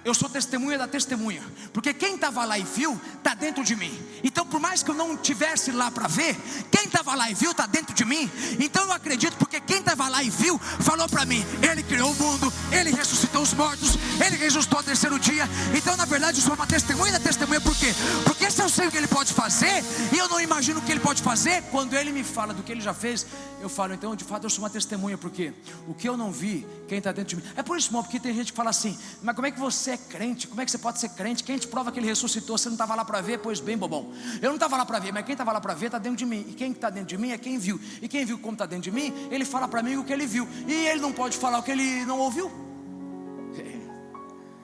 eu sou testemunha da testemunha, porque quem estava lá e viu, está dentro de mim. Então por mais que eu não estivesse lá para ver, quem estava lá e viu, está dentro de mim. Então eu acredito, porque quem estava lá e viu, falou para mim, ele criou o mundo, ele ressuscitou os mortos, ele ressuscitou ao 3º dia. Então na verdade eu sou uma testemunha da testemunha. Por quê? Porque se eu sei o que ele pode fazer, e eu não imagino o que ele pode fazer, quando ele me fala do que ele já fez, eu falo, então de fato eu sou uma testemunha. Porque o que eu não vi, quem está dentro de mim. É por isso, irmão, porque tem gente que fala assim, mas como é que você é crente? Como é que você pode ser crente? Quem te prova que ele ressuscitou? Você não estava lá para ver? Pois bem, bobão, eu não estava lá para ver, mas quem estava lá para ver está dentro de mim. E quem está dentro de mim é quem viu. E quem viu como está dentro de mim, ele fala para mim o que ele viu. E ele não pode falar o que ele não ouviu.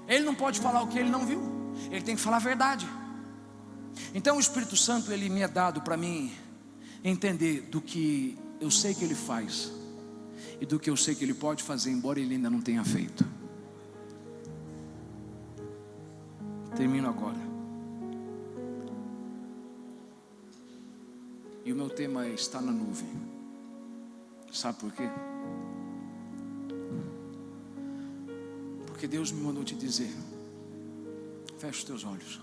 Ele não pode falar o que ele não viu. Ele tem que falar a verdade. Então o Espírito Santo, ele me é dado para mim entender do que eu sei que ele faz e do que eu sei que ele pode fazer, embora ele ainda não tenha feito. Termino agora. E o meu tema é estar na nuvem. Sabe por quê? Porque Deus me mandou te dizer, fecha os teus olhos.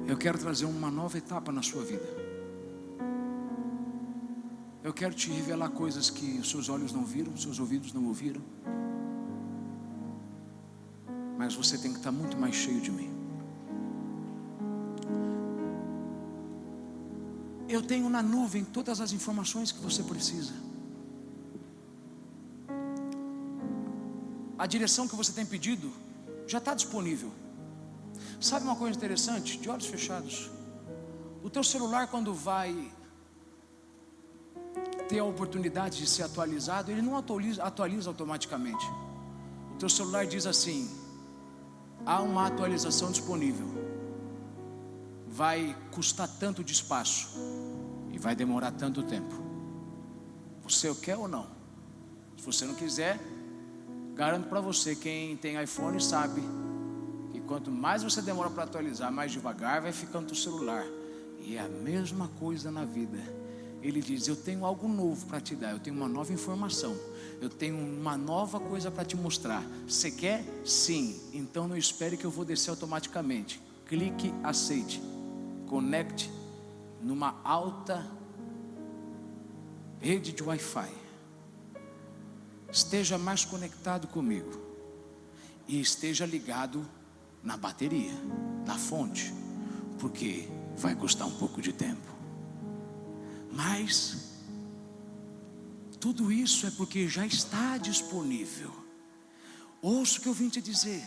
Eu quero trazer uma nova etapa na sua vida. Eu quero te revelar coisas que os seus olhos não viram, os seus ouvidos não ouviram. Mas você tem que estar muito mais cheio de mim. Eu tenho na nuvem todas as informações que você precisa. A direção que você tem pedido já está disponível. Sabe uma coisa interessante? De olhos fechados, o teu celular, quando vai ter a oportunidade de ser atualizado, ele não atualiza automaticamente. O teu celular diz assim, há uma atualização disponível, vai custar tanto de espaço e vai demorar tanto tempo. Você quer ou não? Se você não quiser, garanto para você, quem tem iPhone sabe que quanto mais você demora para atualizar, mais devagar vai ficando o celular. E é a mesma coisa na vida. Ele diz, eu tenho algo novo para te dar, eu tenho uma nova informação, eu tenho uma nova coisa para te mostrar. Você quer? Sim. Então não espere que eu vou descer automaticamente. Clique, aceite, conecte numa alta rede de Wi-Fi. Esteja mais conectado comigo e esteja ligado na bateria, na fonte, porque vai custar um pouco de tempo. Mas tudo isso é porque já está disponível. Ouça o que eu vim te dizer.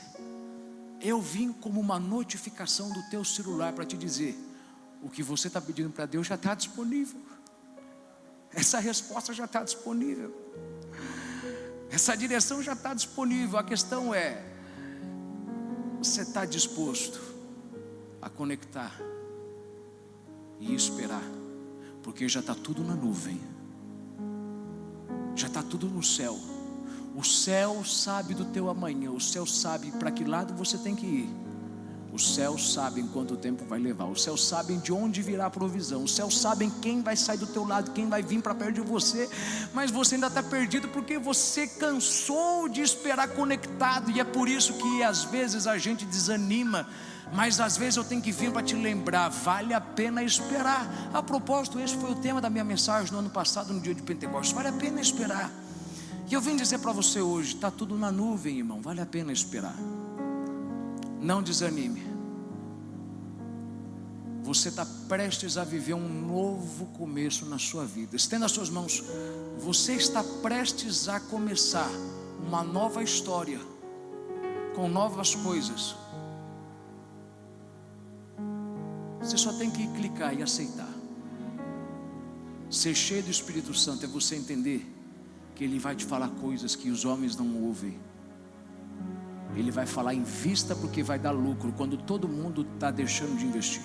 Eu vim como uma notificação do teu celular para te dizer, o que você está pedindo para Deus já está disponível. Essa resposta já está disponível. Essa direção já está disponível. A questão é, você está disposto a conectar e esperar? Porque já está tudo na nuvem, já está tudo no céu. O céu sabe do teu amanhã, o céu sabe para que lado você tem que ir. O céu sabe quanto tempo vai levar, o céu sabe de onde virá a provisão, o céu sabe quem vai sair do teu lado, quem vai vir para perto de você. Mas você ainda está perdido porque você cansou de esperar conectado. E é por isso que às vezes a gente desanima. Mas às vezes eu tenho que vir para te lembrar, vale a pena esperar. A propósito, esse foi o tema da minha mensagem no ano passado, no dia de Pentecostes. Vale a pena esperar. E eu vim dizer para você hoje, está tudo na nuvem, irmão, vale a pena esperar. Não desanime. Você está prestes a viver um novo começo na sua vida. Estenda as suas mãos. Você está prestes a começar uma nova história, com novas coisas. Você só tem que clicar e aceitar. Ser cheio do Espírito Santo é você entender que Ele vai te falar coisas que os homens não ouvem. Ele vai falar, invista porque vai dar lucro, quando todo mundo está deixando de investir.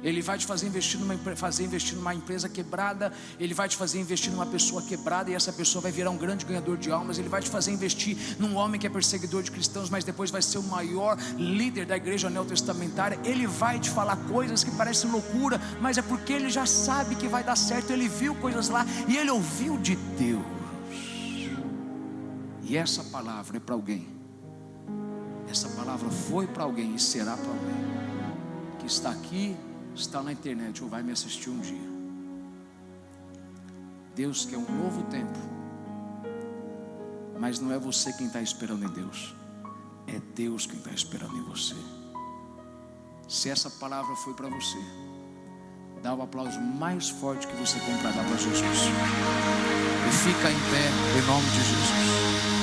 Ele vai te fazer investir numa empresa quebrada. Ele vai te fazer investir numa pessoa quebrada, e essa pessoa vai virar um grande ganhador de almas. Ele vai te fazer investir num homem que é perseguidor de cristãos, mas depois vai ser o maior líder da igreja neotestamentária. Ele vai te falar coisas que parecem loucura, mas é porque ele já sabe que vai dar certo. Ele viu coisas lá e ele ouviu de Deus. E essa palavra é para alguém. Essa palavra foi para alguém e será para alguém que está aqui, está na internet ou vai me assistir um dia. Deus quer um novo tempo, mas não é você quem está esperando em Deus, é Deus quem está esperando em você. Se essa palavra foi para você, dá o aplauso mais forte que você tem para dar para Jesus e fica em pé em nome de Jesus.